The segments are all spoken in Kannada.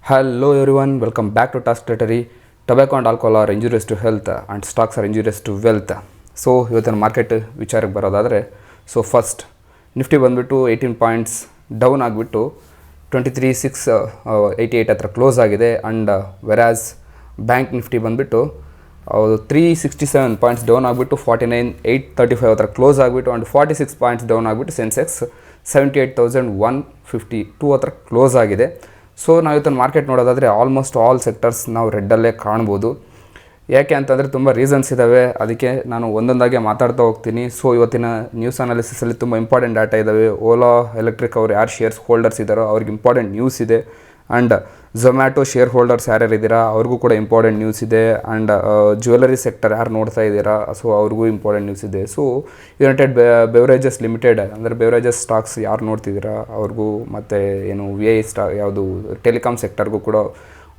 Hello everyone, welcome back to Task Territory. Tobacco and alcohol are injurious to health and stocks are injurious to wealth. So ಇವತ್ತಿನ ಮಾರ್ಕೆಟ್ ವಿಚಾರಕ್ಕೆ ಬರೋದಾದರೆ ಫಸ್ಟ್ ನಿಫ್ಟಿ ಬಂದುಬಿಟ್ಟು 18 ಪಾಯಿಂಟ್ಸ್ ಡೌನ್ ಆಗಿಬಿಟ್ಟು 23,688 ಹತ್ರ ಕ್ಲೋಸ್ ಆಗಿದೆ. ಆ್ಯಂಡ್ ವೆರಾಸ್ ಬ್ಯಾಂಕ್ ನಿಫ್ಟಿ ಬಂದುಬಿಟ್ಟು 367 ಪಾಯಿಂಟ್ಸ್ ಡೌನ್ ಆಗಿಬಿಟ್ಟು 49,835 ಹತ್ರ ಕ್ಲೋಸ್ ಆಗಿಬಿಟ್ಟು ಆ್ಯಂಡ್ 46 ಪಾಯಿಂಟ್ಸ್ ಡೌನ್ ಆಗಿಬಿಟ್ಟು ಸೆನ್ಸೆಕ್ಸ್ 78,152 ಹತ್ರ ಕ್ಲೋಸ್ ಆಗಿದೆ. ಸೊ ನಾವು ಇವತ್ತಿನ ಮಾರ್ಕೆಟ್ ನೋಡೋದಾದರೆ ಆಲ್ಮೋಸ್ಟ್ ಆಲ್ ಸೆಕ್ಟರ್ಸ್ ನಾವು ರೆಡ್ಡಲ್ಲೇ ಕಾಣ್ಬೋದು. ಯಾಕೆ ಅಂತಂದರೆ ತುಂಬ ರೀಸನ್ಸ್ ಇದ್ದಾವೆ, ಅದಕ್ಕೆ ನಾನು ಒಂದೊಂದಾಗೆ ಮಾತಾಡ್ತಾ ಹೋಗ್ತೀನಿ. ಸೊ ಇವತ್ತಿನ ನ್ಯೂಸ್ ಅನಾಲಿಸಿಸಲ್ಲಿ ತುಂಬ ಇಂಪಾರ್ಟೆಂಟ್ ಡಾಟಾ ಇದ್ದಾವೆ. ಓಲಾ ಎಲೆಕ್ಟ್ರಿಕ್ ಅವರು ಯಾರು ಶೇರ್ಸ್ ಹೋಲ್ಡರ್ಸ್ ಇದ್ದಾರೋ ಅವ್ರಿಗೆ ಇಂಪಾರ್ಟೆಂಟ್ ನ್ಯೂಸ್ ಇದೆ. ಆ್ಯಂಡ್ ಝೊಮ್ಯಾಟೊ ಶೇರ್ ಹೋಲ್ಡರ್ಸ್ ಯಾರ್ಯಾರು ಇದ್ದೀರಾ ಅವ್ರಿಗೂ ಕೂಡ ಇಂಪಾರ್ಟೆಂಟ್ ನ್ಯೂಸ್ ಇದೆ. ಆ್ಯಂಡ್ ಜ್ಯುವೆಲರಿ ಸೆಕ್ಟರ್ ಯಾರು ನೋಡ್ತಾ ಇದ್ದೀರಾ ಸೊ ಅವ್ರಿಗೂ ಇಂಪಾರ್ಟೆಂಟ್ ನ್ಯೂಸ್ ಇದೆ. ಸೊ ಯುನೈಟೆಡ್ ಬೆವರೇಜಸ್ ಲಿಮಿಟೆಡ್ ಅಂದರೆ ಬೆವರೇಜಸ್ ಸ್ಟಾಕ್ಸ್ ಯಾರು ನೋಡ್ತಿದ್ದೀರಾ ಅವ್ರಿಗೂ, ಮತ್ತು ಏನು VI ಯಾವುದು ಟೆಲಿಕಾಮ್ ಸೆಕ್ಟರ್ಗೂ ಕೂಡ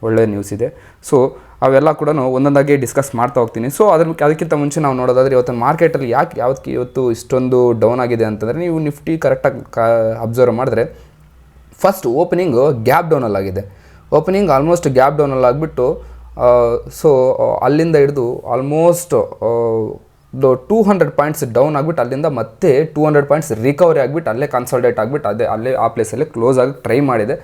ಒಳ್ಳೆ ನ್ಯೂಸ್ ಇದೆ. ಸೊ ಅವೆಲ್ಲ ಕೂಡ ಒಂದೊಂದಾಗಿ ಡಿಸ್ಕಸ್ ಮಾಡ್ತಾ ಹೋಗ್ತೀನಿ. ಸೊ ಅದಕ್ಕಿಂತ ಮುಂಚೆ ನಾವು ನೋಡೋದಾದರೆ ಇವತ್ತು ಮಾರ್ಕೆಟಲ್ಲಿ ಯಾಕೆ ಇವತ್ತು ಇಷ್ಟೊಂದು ಡೌನ್ ಆಗಿದೆ ಅಂತಂದರೆ, ನೀವು ನಿಫ್ಟಿ ಕರೆಕ್ಟಾಗಿ ಅಬ್ಸರ್ವ್ ಮಾಡಿದ್ರೆ ಫಸ್ಟ್ ಓಪನಿಂಗು ಗ್ಯಾಪ್ ಡೌನಲ್ಲಾಗಿದೆ. ಓಪನಿಂಗ್ ಆಲ್ಮೋಸ್ಟ್ ಗ್ಯಾಪ್ ಡೌನಲ್ಲಿ ಆಗಿಬಿಟ್ಟು ಸೊ ಅಲ್ಲಿಂದ ಹಿಡಿದು ಆಲ್ಮೋಸ್ಟ್ 200 ಪಾಯಿಂಟ್ಸ್ ಡೌನ್ ಆಗಿಬಿಟ್ಟು ಅಲ್ಲಿಂದ ಮತ್ತೆ 200 ಪಾಯಿಂಟ್ಸ್ ರಿಕವರಿ ಆಗಿಬಿಟ್ಟು ಅಲ್ಲೇ ಕನ್ಸಾಲ್ಟೇಟ್ ಆಗಿಬಿಟ್ಟು ಅಲ್ಲೇ ಆ ಪ್ಲೇಸಲ್ಲೇ ಕ್ಲೋಸ್ ಆಗಿ ಟ್ರೈ ಮಾಡಿದೆ.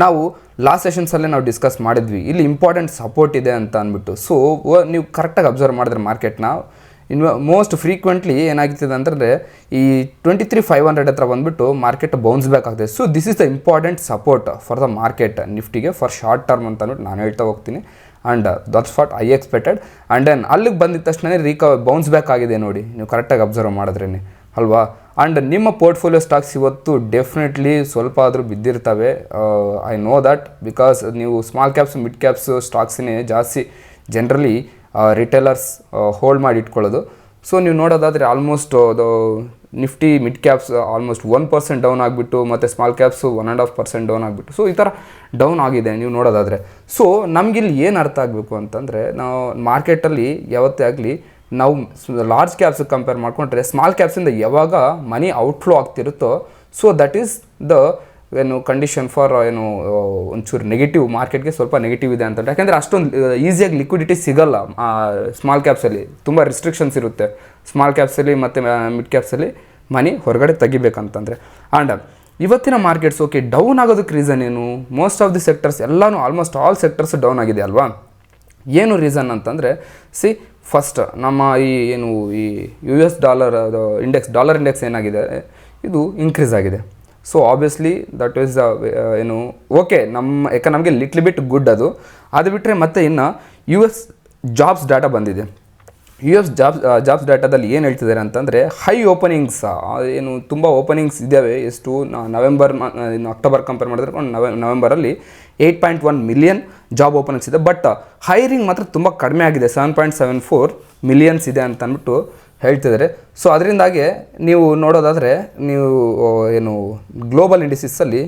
ನಾವು ಲಾಸ್ಟ್ ಸೆಷನ್ಸಲ್ಲೇ ನಾವು ಡಿಸ್ಕಸ್ ಮಾಡಿದ್ವಿ ಇಲ್ಲಿ ಇಂಪಾರ್ಟೆಂಟ್ ಸಪೋರ್ಟ್ ಇದೆ ಅಂತ ಅಂದ್ಬಿಟ್ಟು. ಸೊ ನೀವು ಕರೆಕ್ಟಾಗಿ ಅಬ್ಸರ್ವ್ ಮಾಡಿದ್ರೆ ಮಾರ್ಕೆಟ್ನ ಮೋಸ್ಟ್ ಫ್ರೀಕ್ವೆಂಟ್ಲಿ ಏನಾಗ್ತಿದೆ ಅಂತಂದರೆ ಈ 23,500 ಹತ್ರ ಬಂದುಬಿಟ್ಟು ಮಾರ್ಕೆಟ್ ಬೌನ್ಸ್ ಬ್ಯಾಕ್ ಆಗ್ತದೆ. So this is the important support for the market ನಿಫ್ಟಿಗೆ ಫಾರ್ ಶಾರ್ಟ್ ಟರ್ಮ್ ಅಂತ ಅಂದ್ಬಿಟ್ಟು ನಾನು ಹೇಳ್ತಾ ಹೋಗ್ತೀನಿ. And that's what I expected. And then ಅಲ್ಲಿಗೆ ಬಂದಿದ ತಕ್ಷಣ ಬೌನ್ಸ್ ಬ್ಯಾಕ್ ಆಗಿದೆ ನೋಡಿ, ನೀವು ಕರೆಕ್ಟಾಗಿ ಅಬ್ಸರ್ವ್ ಮಾಡಿದ್ರೇ ಅಲ್ವಾ. ಆ್ಯಂಡ್ ನಿಮ್ಮ ಪೋರ್ಟ್ಫೋಲಿಯೋ ಸ್ಟಾಕ್ಸ್ ಇವತ್ತು ಡೆಫಿನೆಟ್ಲಿ ಸ್ವಲ್ಪ ಆದರೂ ಬಿದ್ದಿರ್ತವೆ. ಐ ನೋ ದಟ್ ಬಿಕಾಸ್ ನೀವು ಸ್ಮಾಲ್ ಕ್ಯಾಪ್ಸ್ ಮಿಡ್ ಕ್ಯಾಪ್ಸ್ ಸ್ಟಾಕ್ಸ್ನೇ ಜಾಸ್ತಿ ಜನರಲಿ ರಿಟೇಲರ್ಸ್ ಹೋಲ್ಡ್ ಮಾಡಿ ಇಟ್ಕೊಳ್ಳೋದು. ಸೊ ನೀವು ನೋಡೋದಾದರೆ almost Nifty mid caps almost 1% down ಆಗಿಬಿಟ್ಟು ಮತ್ತು ಸ್ಮಾಲ್ ಕ್ಯಾಪ್ಸು 1.5% ಡೌನ್ ಆಗಿಬಿಟ್ಟು ಸೊ ಈ ಥರ ಡೌನ್ ಆಗಿದೆ ನೀವು ನೋಡೋದಾದರೆ. ಸೊ ನಮಗಿಲ್ಲಿ ಏನು ಅರ್ಥ ಆಗಬೇಕು ಅಂತಂದರೆ, ನಾವು ಮಾರ್ಕೆಟಲ್ಲಿ ಯಾವತ್ತೇ ಆಗಲಿ ನಾವು ಲಾರ್ಜ್ ಕ್ಯಾಪ್ಸಿಗೆ ಕಂಪೇರ್ ಮಾಡಿಕೊಂಡ್ರೆ ಸ್ಮಾಲ್ ಕ್ಯಾಪ್ಸಿಂದ ಯಾವಾಗ ಮನಿ ಔಟ್ಫ್ಲೋ ಆಗ್ತಿರುತ್ತೋ so that is the condition for ಒಂಚೂರು ನೆಗೆಟಿವ್, ಮಾರ್ಕೆಟ್ಗೆ ಸ್ವಲ್ಪ ನೆಗೆಟಿವ್ ಇದೆ ಅಂತಂದರೆ. ಯಾಕೆಂದರೆ ಅಷ್ಟೊಂದು ಈಸಿಯಾಗಿ ಲಿಕ್ವಿಡಿಟಿ ಸಿಗೋಲ್ಲ ಸ್ಮಾಲ್ ಕ್ಯಾಪ್ಸಲ್ಲಿ, ತುಂಬ ರಿಸ್ಟ್ರಿಕ್ಷನ್ಸ್ ಇರುತ್ತೆ ಸ್ಮಾಲ್ ಕ್ಯಾಪ್ಸಲ್ಲಿ ಮತ್ತು ಮಿಡ್ ಕ್ಯಾಪ್ಸಲ್ಲಿ ಮನಿ ಹೊರಗಡೆ ತೆಗಿಬೇಕಂತಂದರೆ. ಆ್ಯಂಡ್ ಇವತ್ತಿನ ಮಾರ್ಕೆಟ್ಸ್ ಓಕೆ ಡೌನ್ ಆಗೋದಕ್ಕೆ ರೀಸನ್ ಏನು? ಮೋಸ್ಟ್ ಆಫ್ ದಿ ಸೆಕ್ಟರ್ಸ್ ಎಲ್ಲನೂ ಆಲ್ಮೋಸ್ಟ್ ಆಲ್ ಸೆಕ್ಟರ್ಸ್ ಡೌನ್ ಆಗಿದೆ ಅಲ್ವಾ. ಏನು ರೀಸನ್ ಅಂತಂದರೆ ಫಸ್ಟ್ ನಮ್ಮ ಈ US ಡಾಲರ್ ಇಂಡೆಕ್ಸ್ ಏನಾಗಿದೆ ಇದು ಇನ್ಕ್ರೀಸ್ ಆಗಿದೆ. So obviously that is okay ನಮ್ಮ ಎಕನಾಮಿಗೆ ಲಿಟ್ಲ್ ಬಿಟ್ ಗುಡ್ ಅದು ಬಿಟ್ಟರೆ ಮತ್ತೆ ಇನ್ನು US ಜಾಬ್ಸ್ ಡಾಟಾ ಬಂದಿದೆ. US ಜಾಬ್ಸ್ ಡಾಟಾದಲ್ಲಿ ಏನು ಹೇಳ್ತಿದ್ದಾರೆ ಅಂತಂದರೆ ಹೈ ಓಪನಿಂಗ್ಸ್ ತುಂಬ ಓಪನಿಂಗ್ಸ್ ಇದ್ದಾವೆ. ಎಷ್ಟು ಅಕ್ಟೋಬರ್ ಕಂಪೇರ್ ಮಾಡಿದ್ರೆ ನವೆಂಬರಲ್ಲಿ 8.1 ಮಿಲಿಯನ್ ಜಾಬ್ ಓಪನಿಂಗ್ಸ್ ಇದೆ. ಬಟ್ ಹೈರಿಂಗ್ ಮಾತ್ರ ತುಂಬ ಕಡಿಮೆ ಆಗಿದೆ, 7.74 ಮಿಲಿಯನ್ಸ್ ಇದೆ ಅಂತ ಅಂದ್ಬಿಟ್ಟು ಹೇಳ್ತಿದ್ದಾರೆ. ಸೊ ಅದರಿಂದಾಗೆ ನೀವು ನೋಡೋದಾದರೆ ನೀವು ಗ್ಲೋಬಲ್ ಇಂಡಿಸಿಸಲ್ಲಿ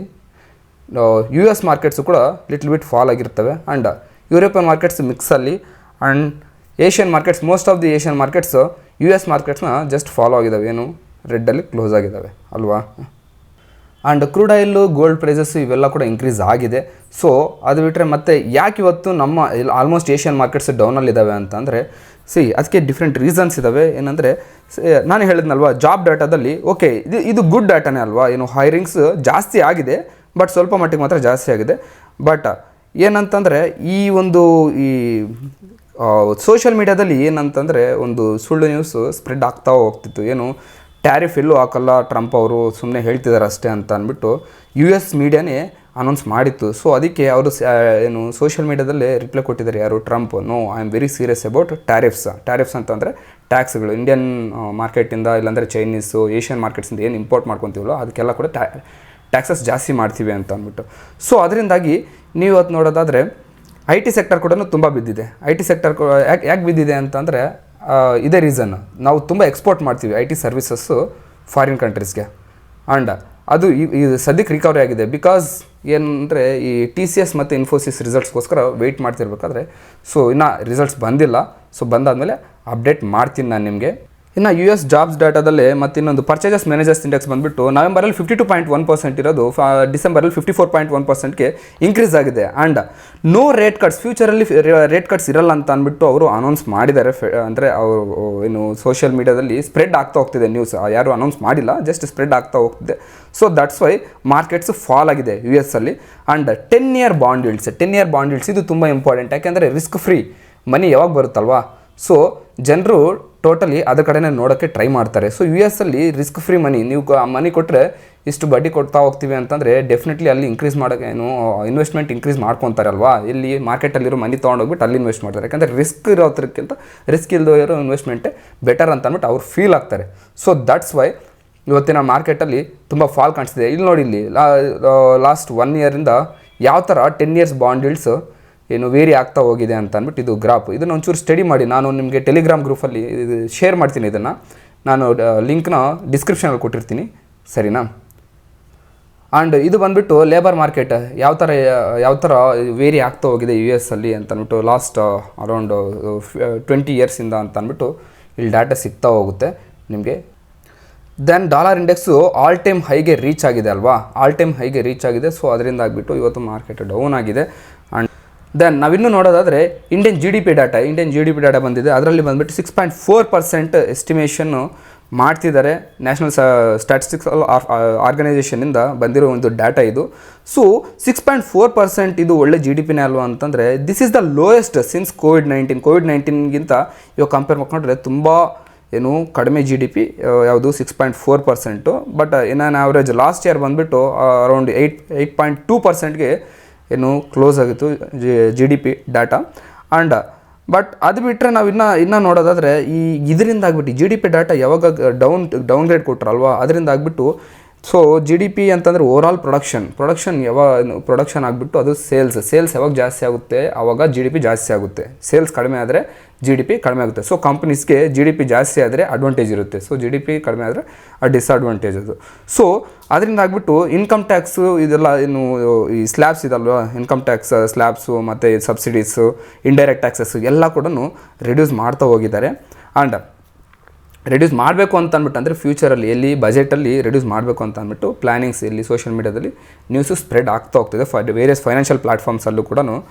US ಮಾರ್ಕೆಟ್ಸು ಕೂಡ ಲಿಟ್ಲ್ ಬಿಟ್ ಫಾಲ್ ಆಗಿರ್ತವೆ. ಆ್ಯಂಡ್ ಯುರೋಪಿಯನ್ ಮಾರ್ಕೆಟ್ಸ್ ಮಿಕ್ಸಲ್ಲಿ and Asian markets most of the Asian markets US ಮಾರ್ಕೆಟ್ಸ್ನ ಜಸ್ಟ್ ಫಾಲೋ ಆಗಿದ್ದಾವೆ, ರೆಡ್ಡಲ್ಲಿ ಕ್ಲೋಸ್ ಆಗಿದ್ದಾವೆ ಅಲ್ವಾ. And crude oil gold prices ಇವೆಲ್ಲ ಕೂಡ ಇನ್ಕ್ರೀಸ್ ಆಗಿದೆ. ಸೊ ಅದು ಬಿಟ್ಟರೆ ಮತ್ತೆ ಯಾಕೆ ಇವತ್ತು ನಮ್ಮ ಆಲ್ಮೋಸ್ಟ್ ಏಷ್ಯನ್ ಮಾರ್ಕೆಟ್ಸ್ ಡೌನಲ್ಲಿದ್ದಾವೆ ಅಂತಂದರೆ ಅದಕ್ಕೆ ಡಿಫ್ರೆಂಟ್ ರೀಸನ್ಸ್ ಇದ್ದಾವೆ. ಏನಂದರೆ ನಾನು ಹೇಳಿದ್ನಲ್ವ ಜಾಬ್ ಡಾಟಾದಲ್ಲಿ ಓಕೆ ಇದು ಗುಡ್ ಡಾಟಾನೇ ಅಲ್ವಾ, ಹೈರಿಂಗ್ಸ್ ಜಾಸ್ತಿ ಆಗಿದೆ ಬಟ್ ಸ್ವಲ್ಪ ಮಟ್ಟಿಗೆ ಮಾತ್ರ ಜಾಸ್ತಿ ಆಗಿದೆ. ಬಟ್ ಏನಂತಂದರೆ ಈ ಸೋಷಿಯಲ್ ಮೀಡ್ಯಾದಲ್ಲಿ ಏನಂತಂದರೆ ಒಂದು ಸುಳ್ಳು ನ್ಯೂಸ್ ಸ್ಪ್ರೆಡ್ ಆಗ್ತಾ ಹೋಗ್ತಿತ್ತು. ಟ್ಯಾರಿಫ್ ಎಲ್ಲೂ ಹಾಕಲ್ಲ ಟ್ರಂಪ್ ಅವರು ಸುಮ್ಮನೆ ಹೇಳ್ತಿದ್ದಾರೆ ಅಷ್ಟೇ ಅಂತ ಅಂದ್ಬಿಟ್ಟು US ಮೀಡಿಯಾನೇ ಅನೌನ್ಸ್ ಮಾಡಿತ್ತು. ಸೊ ಅದಕ್ಕೆ ಅವರು ಸೋಷಿಯಲ್ ಮೀಡ್ಯಾದಲ್ಲೇ ರಿಪ್ಲೈ ಕೊಟ್ಟಿದ್ದಾರೆ ಯಾರು, Trump. No, I am very serious about tariffs ಅಂತಂದರೆ ಟ್ಯಾಕ್ಸ್ಗಳು ಇಂಡಿಯನ್ ಮಾರ್ಕೆಟಿಂದ ಇಲ್ಲಾಂದರೆ ಚೈನೀಸು ಏಷ್ಯನ್ ಮಾರ್ಕೆಟ್ಸಿಂದ ಏನು ಇಂಪೋರ್ಟ್ ಮಾಡ್ಕೊತೀವಲ್ಲ ಅದಕ್ಕೆಲ್ಲ ಕೂಡ ಟ್ಯಾಕ್ಸಸ್ ಜಾಸ್ತಿ ಮಾಡ್ತೀವಿ ಅಂತ ಅಂದ್ಬಿಟ್ಟು. ಸೊ ಅದರಿಂದಾಗಿ ನೀವು ಇವತ್ತು ನೋಡೋದಾದರೆ IT ಸೆಕ್ಟರ್ ಕೂಡ ತುಂಬ ಬಿದ್ದಿದೆ. IT ಸೆಕ್ಟರ್ ಯಾಕೆ ಬಿದ್ದಿದೆ ಅಂತಂದರೆ ಇದೇ ರೀಸನ್, ನಾವು ತುಂಬ ಎಕ್ಸ್ಪೋರ್ಟ್ ಮಾಡ್ತೀವಿ IT ಸರ್ವಿಸಸ್ಸು ಫಾರಿನ್ ಕಂಟ್ರೀಸ್ಗೆ. ಆ್ಯಂಡ್ ಅದು ಈ ಸದ್ಯಕ್ಕೆ ರಿಕವರಿ ಆಗಿದೆ. ಬಿಕಾಸ್ ಏನಂದರೆ ಈ TCS ಮತ್ತು ಇನ್ಫೋಸಿಸ್ ರಿಸಲ್ಟ್ಸ್ಗೋಸ್ಕರ ವೆಯ್ಟ್ ಮಾಡ್ತಿರ್ಬೇಕಾದ್ರೆ ಸೊ ಇನ್ನೂ ರಿಸಲ್ಟ್ಸ್ ಬಂದಿಲ್ಲ. ಸೊ ಬಂದಾದಮೇಲೆ ಅಪ್ಡೇಟ್ ಮಾಡ್ತೀನಿ ನಾನು ನಿಮಗೆ. ಇನ್ನು US ಜಾಬ್ಸ್ ಡಾಟಾದಲ್ಲೇ ಮತ್ತು ಇನ್ನೊಂದು ಪರ್ಚೇಸಸ್ ಮ್ಯಾನೇಜರ್ಸ್ ಇಂಡೆಕ್ಸ್ ಬಂದುಬಿಟ್ಟು ನವೆಂಬರಲ್ಲಿ 52.1% ಇರೋದು ಡಿಸೆಂಬರಲ್ಲಿ 54.1%ಗೆ ಇನ್ಕ್ರೀಸ್ ಆಗಿದೆ. ಆ್ಯಂಡ್ ನೋ ರೇಟ್ ಕಟ್ಸ್, ಫ್ಯೂಚರಲ್ಲಿ ರೇಟ್ ಕಟ್ಸ್ ಇರಲ್ಲ ಅಂತ ಅಂದ್ಬಿಟ್ಟು ಅವರು ಅನೌನ್ಸ್ ಮಾಡಿದ್ದಾರೆ. ಅಂದರೆ ಅವರು ಏನು ಸೋಷಿಯಲ್ ಮೀಡಿಯಾದಲ್ಲಿ ಸ್ಪ್ರೆಡ್ ಆಗ್ತಾ ಹೋಗ್ತಿದೆ ನ್ಯೂಸ್, ಯಾರು ಅನೌನ್ಸ್ ಮಾಡಿಲ್ಲ, ಜಸ್ಟ್ ಸ್ಪ್ರೆಡ್ ಆಗ್ತಾ ಹೋಗ್ತಿದೆ. So that's why markets fall ಆಗಿದೆ US ಅಲ್ಲಿ. ಆ್ಯಂಡ್ 10 ಇಯರ್ ಬಾಂಡ್ yields ಇದು ತುಂಬ ಇಂಪಾರ್ಟೆಂಟ್. ಯಾಕೆಂದರೆ ರಿಸ್ಕ್ ಫ್ರೀ ಮನಿ ಯಾವಾಗ ಬರುತ್ತಲ್ವಾ, ಸೊ ಜನರು ಟೋಟಲಿ ಅದರ ಕಡೆನೇ ನೋಡೋಕ್ಕೆ ಟ್ರೈ ಮಾಡ್ತಾರೆ. ಸೊ US ಅಲ್ಲಿ ರಿಸ್ಕ್ ಫ್ರೀ ಮನಿ, ನೀವು ಮನಿ ಕೊಟ್ಟರೆ ಇಷ್ಟು ಬಡ್ಡಿ ಕೊಡ್ತಾ ಹೋಗ್ತೀವಿ ಅಂತಂದರೆ ಡೆಫಿನೆಟ್ಲಿ ಅಲ್ಲಿ ಇನ್ಕ್ರೀಸ್ ಮಾಡೋಕ್ಕೆ ಇನ್ವೆಸ್ಟ್ಮೆಂಟ್ ಇನ್ಕ್ರೀಸ್ ಮಾಡ್ಕೊತಾರೆ ಅಲ್ವಾ. ಇಲ್ಲಿ ಮಾರ್ಕೆಟಲ್ಲಿರೋ ಮನಿ ತೊಗೊಂಡೋಗ್ಬಿಟ್ಟು ಅಲ್ಲಿ ಇನ್ವೆಸ್ಟ್ ಮಾಡ್ತಾರೆ. ಯಾಕಂದರೆ ರಿಸ್ಕ್ ಇರೋದ್ರಕ್ಕಿಂತ ರಿಸ್ಕ್ ಇಲ್ಲದೆ ಇರೋ ಇನ್ವೆಸ್ಟ್ಮೆಂಟೇ ಬೆಟರ್ ಅಂತ ಅಂದ್ಬಿಟ್ಟು ಅವ್ರು ಫೀಲ್ ಆಗ್ತಾರೆ. ಸೊ ದಟ್ಸ್ ವೈ ಇವತ್ತಿನ ಮಾರ್ಕೆಟಲ್ಲಿ ತುಂಬ ಫಾಲ್ ಕಾಣಿಸ್ತಿದೆ. ಇಲ್ಲಿ ನೋಡಿ, ಇಲ್ಲಿ ಲಾಸ್ಟ್ 1 ಇಯರಿಂದ ಯಾವ ಥರ 10 ಇಯರ್ಸ್ ಬಾಂಡ್ yields ಏನು ವೇರಿ ಆಗ್ತಾ ಹೋಗಿದೆ ಅಂತ ಅಂದ್ಬಿಟ್ಟು ಇದು ಗ್ರಾಫ್. ಇದನ್ನು ಒಂಚೂರು ಸ್ಟಡಿ ಮಾಡಿ, ನಾನು ನಿಮಗೆ ಟೆಲಿಗ್ರಾಮ್ ಗ್ರೂಪಲ್ಲಿ ಇದು ಶೇರ್ ಮಾಡ್ತೀನಿ. ಇದನ್ನು ನಾನು ಲಿಂಕ್ನ ಡಿಸ್ಕ್ರಿಪ್ಷನಲ್ಲಿ ಕೊಟ್ಟಿರ್ತೀನಿ, ಸರಿನಾ. ಆ್ಯಂಡ್ ಇದು ಬಂದುಬಿಟ್ಟು ಲೇಬರ್ ಮಾರ್ಕೆಟ್ ಯಾವ ಥರ ವೇರಿ ಆಗ್ತಾ ಹೋಗಿದೆ US ಅಲ್ಲಿ ಅಂತ ಅಂದ್ಬಿಟ್ಟು ಲಾಸ್ಟ್ ಅರೌಂಡ್ 20 ಇಯರ್ಸಿಂದ ಅಂತ ಅಂದ್ಬಿಟ್ಟು ಇಲ್ಲಿ ಡಾಟಾ ಸಿಗ್ತಾ ಹೋಗುತ್ತೆ ನಿಮಗೆ. Then dollar index all time ಹೈಗೆ ರೀಚ್ ಆಗಿದೆ ಅಲ್ವಾ, ಸೊ ಅದರಿಂದ ಆಗಿಬಿಟ್ಟು ಇವತ್ತು ಮಾರ್ಕೆಟ್ ಡೌನ್ ಆಗಿದೆ. ಆ್ಯಂಡ್ ದೆನ್ ನಾವಿನ್ನೂ ನೋಡೋದಾದರೆ Indian G D P data ಬಂದಿದೆ. ಅದರಲ್ಲಿ ಬಂದುಬಿಟ್ಟು 6.4% ಎಸ್ಟಿಮೇಷನ್ನು ಮಾಡ್ತಿದ್ದಾರೆ. ನ್ಯಾಷನಲ್ ಸ್ಟ್ಯಾಟಿಸ್ಟಿಕ್ಸ್ ಆರ್ಗನೈಸೇಷನಿಂದ ಬಂದಿರೋ ಒಂದು ಡಾಟಾ ಇದು. ಸೊ 6.4% ಇದು ಒಳ್ಳೆ ಜಿ ಡಿ ಪಿನೇ ಅಲ್ವಾ ಅಂತಂದರೆ this is the lowest since ಕೋವಿಡ್-19ಗಿಂತ ಇವಾಗ ಕಂಪೇರ್ ಮಾಡ್ಕೊಂಡ್ರೆ ತುಂಬ ಏನು ಕಡಿಮೆ ಜಿ ಡಿ ಪಿ ಯಾವುದು 6.4%. But in on average last year ಬಂದುಬಿಟ್ಟು ಅರೌಂಡ್ 8.2%ಗೆ ಏನು ಕ್ಲೋಸ್ ಆಗಿತ್ತು G D P data. And but ಅದು ಬಿಟ್ಟರೆ ನಾವು ಇನ್ನೂ ನೋಡೋದಾದರೆ ಇದರಿಂದ ಆಗಿಬಿಟ್ಟು ಜಿ ಡಿ ಪಿ ಡಾಟಾ ಯಾವಾಗ ಡೌನ್ಗ್ರೇಡ್ ಕೊಟ್ಟರಲ್ವಾ, ಅದರಿಂದ ಆಗಿಬಿಟ್ಟು ಸೊ ಜಿ ಡಿ ಪಿ ಅಂತಂದರೆ ಓವರಾಲ್ ಪ್ರೊಡಕ್ಷನ್ ಪ್ರೊಡಕ್ಷನ್ ಆಗಿಬಿಟ್ಟು ಅದು ಸೇಲ್ಸ್ ಯಾವಾಗ ಜಾಸ್ತಿ ಆಗುತ್ತೆ ಆವಾಗ ಜಿ ಡಿ ಪಿ ಜಾಸ್ತಿ ಆಗುತ್ತೆ. ಸೇಲ್ಸ್ ಕಡಿಮೆ ಆದರೆ ಜಿ ಡಿ ಪಿ ಕಡಿಮೆ ಆಗುತ್ತೆ. ಸೊ ಕಂಪ್ನೀಸ್ಗೆ ಜಿ ಡಿ ಪಿ ಜಾಸ್ತಿ ಆದರೆ ಅಡ್ವಾಂಟೇಜ್ ಇರುತ್ತೆ, ಸೊ ಜಿ ಡಿ ಪಿ ಕಡಿಮೆ ಆದರೆ ಡಿಸ್ಅಡ್ವಾಂಟೇಜ್ ಅದು. ಸೊ ಅದರಿಂದ ಆಗಿಬಿಟ್ಟು ಇನ್ಕಮ್ ಟ್ಯಾಕ್ಸು ಇದೆಲ್ಲ ಏನು ಈ ಸ್ಲ್ಯಾಬ್ಸ್ ಇದಲ್ವ, ಇನ್ಕಮ್ ಟ್ಯಾಕ್ಸ್ ಸ್ಲ್ಯಾಬ್ಸು ಮತ್ತು ಸಬ್ಸಿಡೀಸು ಇಂಡೈರೆಕ್ಟ್ ಟ್ಯಾಕ್ಸಸ್ಸು ಎಲ್ಲ ಕೂಡ ರಿಡ್ಯೂಸ್ ಮಾಡ್ತಾ ಹೋಗಿದ್ದಾರೆ. ಆ್ಯಂಡ್ ರಿಡ್ಯೂಸ್ ಮಾಡಬೇಕು ಅಂತ ಅಂದ್ಬಿಟ್ಟು ಅಂದರೆ ಫ್ಯೂಚರಲ್ಲಿ ಎಲ್ಲಿ ಬಜೆಟಲ್ಲಿ ರಿಡ್ಯೂಸ್ ಮಾಡಬೇಕು ಅಂತ ಅಂದ್ಬಿಟ್ಟು ಪ್ಲ್ಯಾನಿಂಗ್ಸ್ ಇಲ್ಲಿ ಸೋಷಿಯಲ್ ಮೀಡಿಯಾದಲ್ಲಿ ನ್ಯೂಸು ಸ್ಪ್ರೆಡ್ ಆಗ್ತಾ ಹೋಗ್ತಿದೆ. ವೇರಿಯಸ್ ಫೈನಾನ್ಷಿಯಲ್ ಪ್ಲಾಟ್ಫಾರ್ಮ್ಸಲ್ಲೂ ಕೂಡ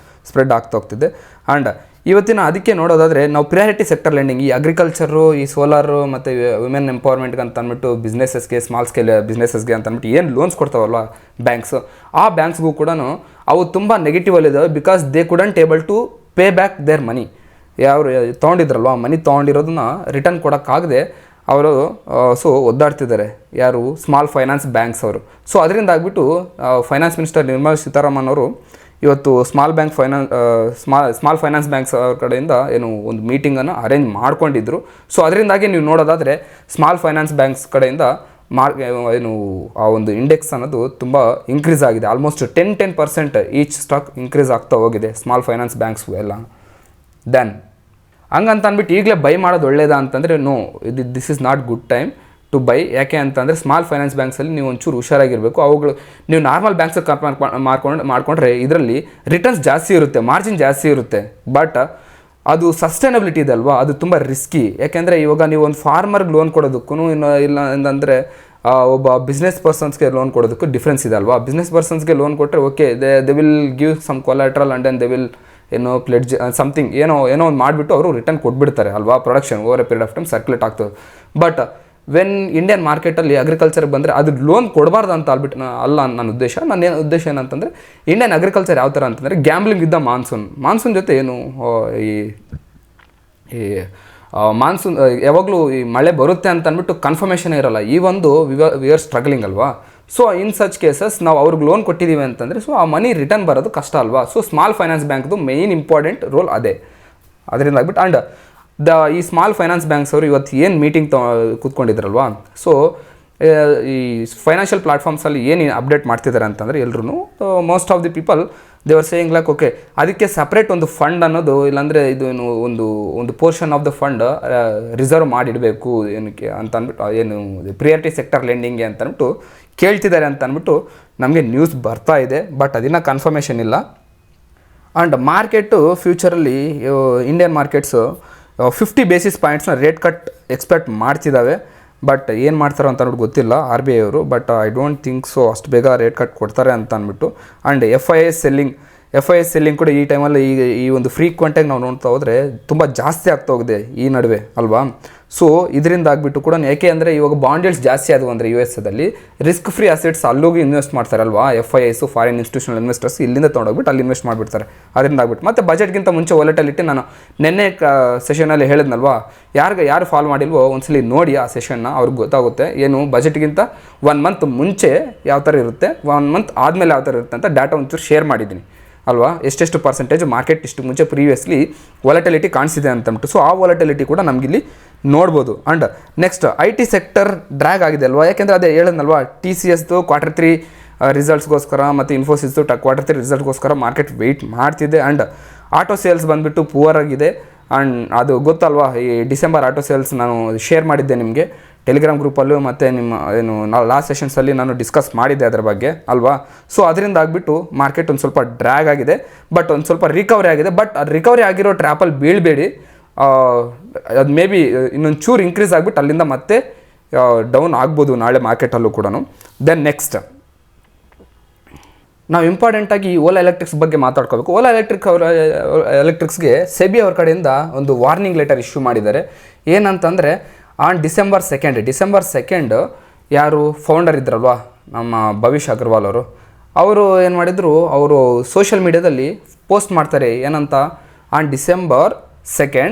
ಸ್ಪ್ರೆಡ್ ಆಗ್ತಾ ಹೋಗ್ತಿದೆ. ಆ್ಯಂಡ್ ಇವತ್ತಿನ ಅದಕ್ಕೆ ನೋಡೋದಾದರೆ ನಾವು ಪ್ರಿಯಾರಿಟಿ ಸೆಕ್ಟರ್ ಲೆಂಡಿಂಗ್, ಈ ಅಗ್ರಿಕಲ್ಚರು, ಈ ಸೋಲಾರು ಮತ್ತು ವುಮೆನ್ ಎಂಪವರ್ಮೆಂಟ್ಗೆ ಅಂತ ಅಂದ್ಬಿಟ್ಟು ಬಿಸ್ನೆಸಸ್ಗೆ, ಸ್ಮಾಲ್ ಸ್ಕೇಲ್ ಬಿಸ್ನೆಸಸ್ಗೆ ಅಂತ ಅಂದ್ಬಿಟ್ಟು ಏನು ಲೋನ್ಸ್ ಕೊಡ್ತಾವಲ್ವ ಬ್ಯಾಂಕ್ಸು, ಆ ಬ್ಯಾಂಕ್ಸ್ಗೂ ಕೂಡ ಅವು ತುಂಬ ನೆಗೆಟಿವಲ್ಲಿದ್ದಾವೆ. Because they couldn't able to pay back their money. ಯಾರು ತೊಗೊಂಡಿದ್ರಲ್ವ ಮನಿ ತೊಗೊಂಡಿರೋದನ್ನ ರಿಟರ್ನ್ ಕೊಡೋಕ್ಕಾಗದೆ ಅವರು ಸೊ ಒದ್ದಾಡ್ತಿದ್ದಾರೆ, ಯಾರು ಸ್ಮಾಲ್ ಫೈನಾನ್ಸ್ ಬ್ಯಾಂಕ್ಸ್ ಅವರು. ಸೊ ಅದರಿಂದ ಆಗಿಬಿಟ್ಟು ಫೈನಾನ್ಸ್ ಮಿನಿಸ್ಟರ್ ನಿರ್ಮಲಾ ಸೀತಾರಾಮನ್ ಅವರು ಇವತ್ತು ಸ್ಮಾಲ್ ಫೈನಾನ್ಸ್ ಬ್ಯಾಂಕ್ಸ್ ಅವ್ರ ಕಡೆಯಿಂದ ಏನು ಒಂದು ಮೀಟಿಂಗನ್ನು ಅರೇಂಜ್ ಮಾಡ್ಕೊಂಡಿದ್ರು. ಸೊ ಅದರಿಂದಾಗಿ ನೀವು ನೋಡೋದಾದರೆ ಸ್ಮಾಲ್ ಫೈನಾನ್ಸ್ ಬ್ಯಾಂಕ್ಸ್ ಕಡೆಯಿಂದ ಏನು ಆ ಒಂದು ಇಂಡೆಕ್ಸ್ ಅನ್ನೋದು ತುಂಬ ಇನ್ಕ್ರೀಸ್ ಆಗಿದೆ. ಆಲ್ಮೋಸ್ಟ್ 10% ಈಚ್ ಸ್ಟಾಕ್ ಇನ್ಕ್ರೀಸ್ ಆಗ್ತಾ ಹೋಗಿದೆ ಸ್ಮಾಲ್ ಫೈನಾನ್ಸ್ ಬ್ಯಾಂಕ್ಸ್ಗೂ ಎಲ್ಲ. ದೆನ್ ಹಂಗಂತ ಅಂದ್ಬಿಟ್ಟು ಈಗಲೇ ಬೈ ಮಾಡೋದು ಒಳ್ಳೇದಾ ಅಂತಂದರೆ no, this is not good time to buy. ಯಾಕೆ ಅಂತಂದರೆ ಸ್ಮಾಲ್ ಫೈನಾನ್ಸ್ ಬ್ಯಾಂಕ್ಸಲ್ಲಿ ನೀವು ಒಂಚೂರು ಹುಷಾರಾಗಿರಬೇಕು. ಅವುಗಳು ನೀವು ನಾರ್ಮಲ್ ಬ್ಯಾಂಕ್ಸಿಗೆ ಮಾಡ್ಕೊಂಡ್ರೆ ಇದರಲ್ಲಿ ರಿಟರ್ನ್ಸ್ ಜಾಸ್ತಿ ಇರುತ್ತೆ, ಮಾರ್ಜಿನ್ ಜಾಸ್ತಿ ಇರುತ್ತೆ. ಬಟ್ ಅದು ಸಸ್ಟೈನಬಿಲಿಟಿ ಇದೆ ಅಲ್ವಾ, ಅದು ತುಂಬ ರಿಸ್ಕಿ. ಯಾಕೆಂದರೆ ಇವಾಗ ನೀವು ಒಂದು ಫಾರ್ಮರ್ಗೆ ಲೋನ್ ಕೊಡೋದಕ್ಕೂ ಇಲ್ಲ ಅಂತಂದರೆ ಒಬ್ಬ ಬಿಸ್ನೆಸ್ ಪರ್ಸನ್ಸ್ಗೆ ಲೋನ್ ಕೊಡೋದಕ್ಕೂ ಡಿಫ್ರೆನ್ಸ್ ಇದೆ ಅಲ್ವಾ. ಬಿಸ್ನೆಸ್ ಪರ್ಸನ್ಸ್ಗೆ ಲೋನ್ ಕೊಟ್ಟರೆ okay, they will give some collateral and then they will ಏನೋ ಪ್ಲೆಡ್ಜ್ ಸಮಥಿಂಗ್ ಏನೋ ಒಂದು ಮಾಡಿಬಿಟ್ಟು ಅವರು ರಿಟರ್ನ್ ಕೊಟ್ಬಿಡ್ತಾರೆ ಅಲ್ವಾ. Production over a period of time circulate ಆಗ್ತದೆ. ಬಟ್ ವೆನ್ ಇಂಡಿಯನ್ ಮಾರ್ಕೆಟಲ್ಲಿ ಅಗ್ರಿಕಲ್ಚರ್ಗೆ ಬಂದರೆ ಅದು ಲೋನ್ ಕೊಡಬಾರ್ದು ಅಂತ ಅಲ್ಬಿಟ್ಟು ಅಲ್ಲ ನನ್ನ ಉದ್ದೇಶ. ನನ್ನ ಉದ್ದೇಶ ಏನಂತಂದರೆ ಇಂಡಿಯನ್ ಅಗ್ರಿಕಲ್ಚರ್ ಯಾವ ಥರ ಅಂತಂದರೆ ಗ್ಯಾಂಬ್ಲಿಂಗ್ ಇದ್ದ ಮಾನ್ಸೂನ್ ಜೊತೆ ಏನು ಈ ಮಾನ್ಸೂನ್ ಯಾವಾಗಲೂ ಈ ಮಳೆ ಬರುತ್ತೆ ಅಂತ ಅಂದ್ಬಿಟ್ಟು ಕನ್ಫರ್ಮೇಷನ್ ಇರೋಲ್ಲ. ಈ ಒಂದು ವಿ ಆರ್ ಸ್ಟ್ರಗ್ಲಿಂಗ್ ಅಲ್ವಾ. ಸೊ ಇನ್ ಸಚ್ ಕೇಸಸ್ ನಾವು ಅವ್ರಿಗೆ ಲೋನ್ ಕೊಟ್ಟಿದ್ದೀವಿ ಅಂತಂದರೆ ಸೊ ಆ ಮನಿ ರಿಟರ್ನ್ ಬರೋದು ಕಷ್ಟ ಅಲ್ವಾ. ಸೊ ಸ್ಮಾಲ್ ಫೈನಾನ್ಸ್ ಬ್ಯಾಂಕ್ದು ಮೇಯ್ನ್ ಇಂಪಾರ್ಟೆಂಟ್ ರೋಲ್ ಅದೇ. ಅದರಿಂದ ಆಗ್ಬಿಟ್ಟು ಆ್ಯಂಡ್ ಈ ಸ್ಮಾಲ್ ಫೈನಾನ್ಸ್ ಬ್ಯಾಂಕ್ಸ್ ಅವರು ಇವತ್ತು ಏನು ಮೀಟಿಂಗ್ ಕೂತ್ಕೊಂಡಿದ್ರಲ್ವಾ, ಸೊ ಈ ಫೈನಾನ್ಷಿಯಲ್ ಪ್ಲಾಟ್ಫಾರ್ಮ್ಸಲ್ಲಿ ಏನು ಅಪ್ಡೇಟ್ ಮಾಡ್ತಿದ್ದಾರೆ ಅಂತಂದರೆ ಎಲ್ಲರೂ most of the people they are saying like okay, ಅದಕ್ಕೆ ಸಪ್ರೇಟ್ ಒಂದು ಫಂಡ್ ಅನ್ನೋದು ಇಲ್ಲಾಂದರೆ ಇದು ಒಂದು portion of the fund reserve ಮಾಡಿಡಬೇಕು ಏನಕ್ಕೆ ಅಂತ ಅಂದ್ಬಿಟ್ಟು ಏನು ಪ್ರಿಯಾರಿಟಿ ಸೆಕ್ಟರ್ ಲೆಂಡಿಂಗ್ಗೆ ಅಂತ ಅಂದ್ಬಿಟ್ಟು ಕೇಳ್ತಿದ್ದಾರೆ ಅಂತ ಅಂದ್ಬಿಟ್ಟು ನಮಗೆ ನ್ಯೂಸ್ ಬರ್ತಾ ಇದೆ. ಬಟ್ ಅದನ್ನು ಕನ್ಫರ್ಮೇಷನ್ ಇಲ್ಲ. ಆ್ಯಂಡ್ ಮಾರ್ಕೆಟು ಫ್ಯೂಚರಲ್ಲಿ ಇಂಡಿಯನ್ ಮಾರ್ಕೆಟ್ಸು 50 ಬೇಸಿಸ್ ಪಾಯಿಂಟ್ಸ್ನ ರೇಟ್ ಕಟ್ ಎಕ್ಸ್ಪೆಕ್ಟ್ ಮಾಡ್ತಿದ್ದಾವೆ. ಬಟ್ ಏನು ಮಾಡ್ತಾರೋ ಅಂತ ಅನ್ನೋದು ಗೊತ್ತಿಲ್ಲ RBI ಅವರು. But I don't think so ಅಷ್ಟು ಬೇಗ ರೇಟ್ ಕಟ್ ಕೊಡ್ತಾರೆ ಅಂತ ಅಂದ್ಬಿಟ್ಟು. ಆ್ಯಂಡ್ FIS ಸೆಲ್ಲಿಂಗ್ ಕೂಡ ಈ ಟೈಮಲ್ಲಿ ಈ ಒಂದು ಫ್ರೀಕ್ವೆಂಟಾಗಿ ನಾವು ನೋಡ್ತಾ ಹೋದರೆ ತುಂಬ ಜಾಸ್ತಿ ಆಗ್ತಾ ಹೋಗಿದೆ ಈ ನಡುವೆ ಅಲ್ವಾ. ಸೊ ಇದರಿಂದ ಆಗಿಬಿಟ್ಟು ಕೂಡ, ಯಾಕೆ ಅಂದರೆ ಇವಾಗ ಬಾಂಡ್ ಯೀಲ್ಡ್ಸ್ ಜಾಸ್ತಿ ಆದವು ಅಂದರೆ USA ರಿಸ್ಕ್ ಫ್ರೀ ಅಸೆಟ್ಸ್ ಅಲ್ಲೋಗಿ ಇನ್ವೆಸ್ಟ್ ಮಾಡ್ತಾರಲ್ವಾ FIS, ಫಾರಿನ್ ಇನ್ಸ್ಟಿಟ್ಯೂಷನಲ್ ಇನ್ವೆಸ್ಟರ್ಸ್ ಇಲ್ಲಿಂದ ತೊಗೊಂಡೋಗ್ಬಿಟ್ಟು ಅಲ್ಲಿ ಇನ್ವೆಸ್ಟ್ ಮಾಡಿಬಿಡ್ತಾರೆ. ಅದರಿಂದ ಆಗ್ಬಿಟ್ಟು ಮತ್ತು ಬಜೆಟ್ಗಿಂತ ಮುಂಚೆ ವಾಲಟಿಲಿಟಿ ನಾನು ನಿನ್ನೆ ಸೆಷನಲ್ಲಿ ಹೇಳಿದ್ನಲ್ವಾ, ಯಾರು ಫಾಲೋ ಮಾಡಿಲ್ವೋ ಒಂದ್ಸಲಿ ನೋಡಿ ಆ ಸೆಷನ್ನ, ಅವ್ರಿಗೆ ಗೊತ್ತಾಗುತ್ತೆ ಏನು ಬಜೆಟ್ಗಿಂತ 1 ಮಂತ್ ಮುಂಚೆ ಯಾವ ಥರ ಇರುತ್ತೆ, 1 ಮಂತ್ ಆದಮೇಲೆ ಯಾವ ಥರ ಇರುತ್ತೆ ಅಂತ ಡಾಟಾ ಒಂಚೂರು ಶೇರ್ ಮಾಡಿದ್ದೀನಿ ಅಲ್ವಾ. ಎಷ್ಟೆಷ್ಟು ಪರ್ಸೆಂಟೇಜ್ ಮಾರ್ಕೆಟ್ ಇಷ್ಟು ಮುಂಚೆ ಪ್ರೀವಿಯಸ್ಲಿ ವಾಲಟಿಲಿಟಿ ಕಾಣಿಸಿದೆ ಅಂತಂದ್ಬಿಟ್ಟು. ಸೊ ಆ ವಾಲಟಿಲಿಟಿ ಕೂಡ ನಮಗಿಲ್ಲಿ ನೋಡ್ಬೋದು. And next IT sector drag ಆಗಿದೆ ಅಲ್ವಾ, ಯಾಕೆಂದರೆ ಅದೇ ಹೇಳಿದ್ನಲ್ವಾ, TCSದು Q3 ರಿಸಲ್ಟ್ಸ್ಗೋಸ್ಕರ ಮತ್ತು ಇನ್ಫೋಸಿಸ್ದು Q3 ರಿಸಲ್ಟ್ಗೋಸ್ಕರ ಮಾರ್ಕೆಟ್ ವೆಯ್ಟ್ ಮಾಡ್ತಿದೆ. ಆ್ಯಂಡ್ ಆಟೋ ಸೇಲ್ಸ್ ಬಂದುಬಿಟ್ಟು ಪೂವರ್ ಆಗಿದೆ. ಆ್ಯಂಡ್ ಅದು ಗೊತ್ತಲ್ವಾ, ಈ ಡಿಸೆಂಬರ್ ಆಟೋ ಸೇಲ್ಸ್ ನಾನು ಶೇರ್ ಮಾಡಿದ್ದೆ ನಿಮಗೆ ಟೆಲಿಗ್ರಾಮ್ ಗ್ರೂಪಲ್ಲೂ, ಮತ್ತು ನಿಮ್ಮ ಲಾಸ್ಟ್ ಸೆಷನ್ಸಲ್ಲಿ ನಾನು ಡಿಸ್ಕಸ್ ಮಾಡಿದ್ದೆ ಅದರ ಬಗ್ಗೆ ಅಲ್ವಾ. ಸೊ ಅದರಿಂದ ಆಗಿಬಿಟ್ಟು ಮಾರ್ಕೆಟ್ ಒಂದು ಸ್ವಲ್ಪ ಡ್ರ್ಯಾಗ್ ಆಗಿದೆ, ಬಟ್ ಒಂದು ಸ್ವಲ್ಪ ರಿಕವರಿ ಆಗಿದೆ. ಬಟ್ ಅದು ರಿಕವರಿ ಆಗಿರೋ ಟ್ರ್ಯಾಪಲ್ಲಿ ಬೀಳಬೇಡಿ, ಅದು ಮೇ ಬಿ ಇನ್ನೊಂದು ಚೂರು ಇನ್ಕ್ರೀಸ್ ಆಗಿಬಿಟ್ಟು ಅಲ್ಲಿಂದ ಮತ್ತೆ ಡೌನ್ ಆಗ್ಬೋದು ನಾಳೆ ಮಾರ್ಕೆಟಲ್ಲೂ ಕೂಡ. ದೆನ್ ನೆಕ್ಸ್ಟ್ ನಾವು ಇಂಪಾರ್ಟೆಂಟಾಗಿ ಓಲಾ ಎಲೆಕ್ಟ್ರಿಕ್ಸ್ ಬಗ್ಗೆ ಮಾತಾಡ್ಕೋಬೇಕು. ಓಲಾ ಎಲೆಕ್ಟ್ರಿಕ್ಸ್ಗೆ ಸೆಬಿ ಅವ್ರ ಕಡೆಯಿಂದ ಒಂದು ವಾರ್ನಿಂಗ್ ಲೆಟರ್ ಇಶ್ಯೂ ಮಾಡಿದ್ದಾರೆ. ಏನಂತಂದರೆ ಆನ್ ಡಿಸೆಂಬರ್ 2 ಯಾರು ಫೌಂಡರ್ ಇದ್ರಲ್ವ ನಮ್ಮ ಭವಿಷ್ ಅಗ್ರವಾಲ್ ಅವರು ಏನು ಮಾಡಿದರು, ಅವರು ಸೋಷಿಯಲ್ ಮೀಡ್ಯಾದಲ್ಲಿ ಪೋಸ್ಟ್ ಮಾಡ್ತಾರೆ ಏನಂತ, ಆನ್ ಡಿಸೆಂಬರ್ 2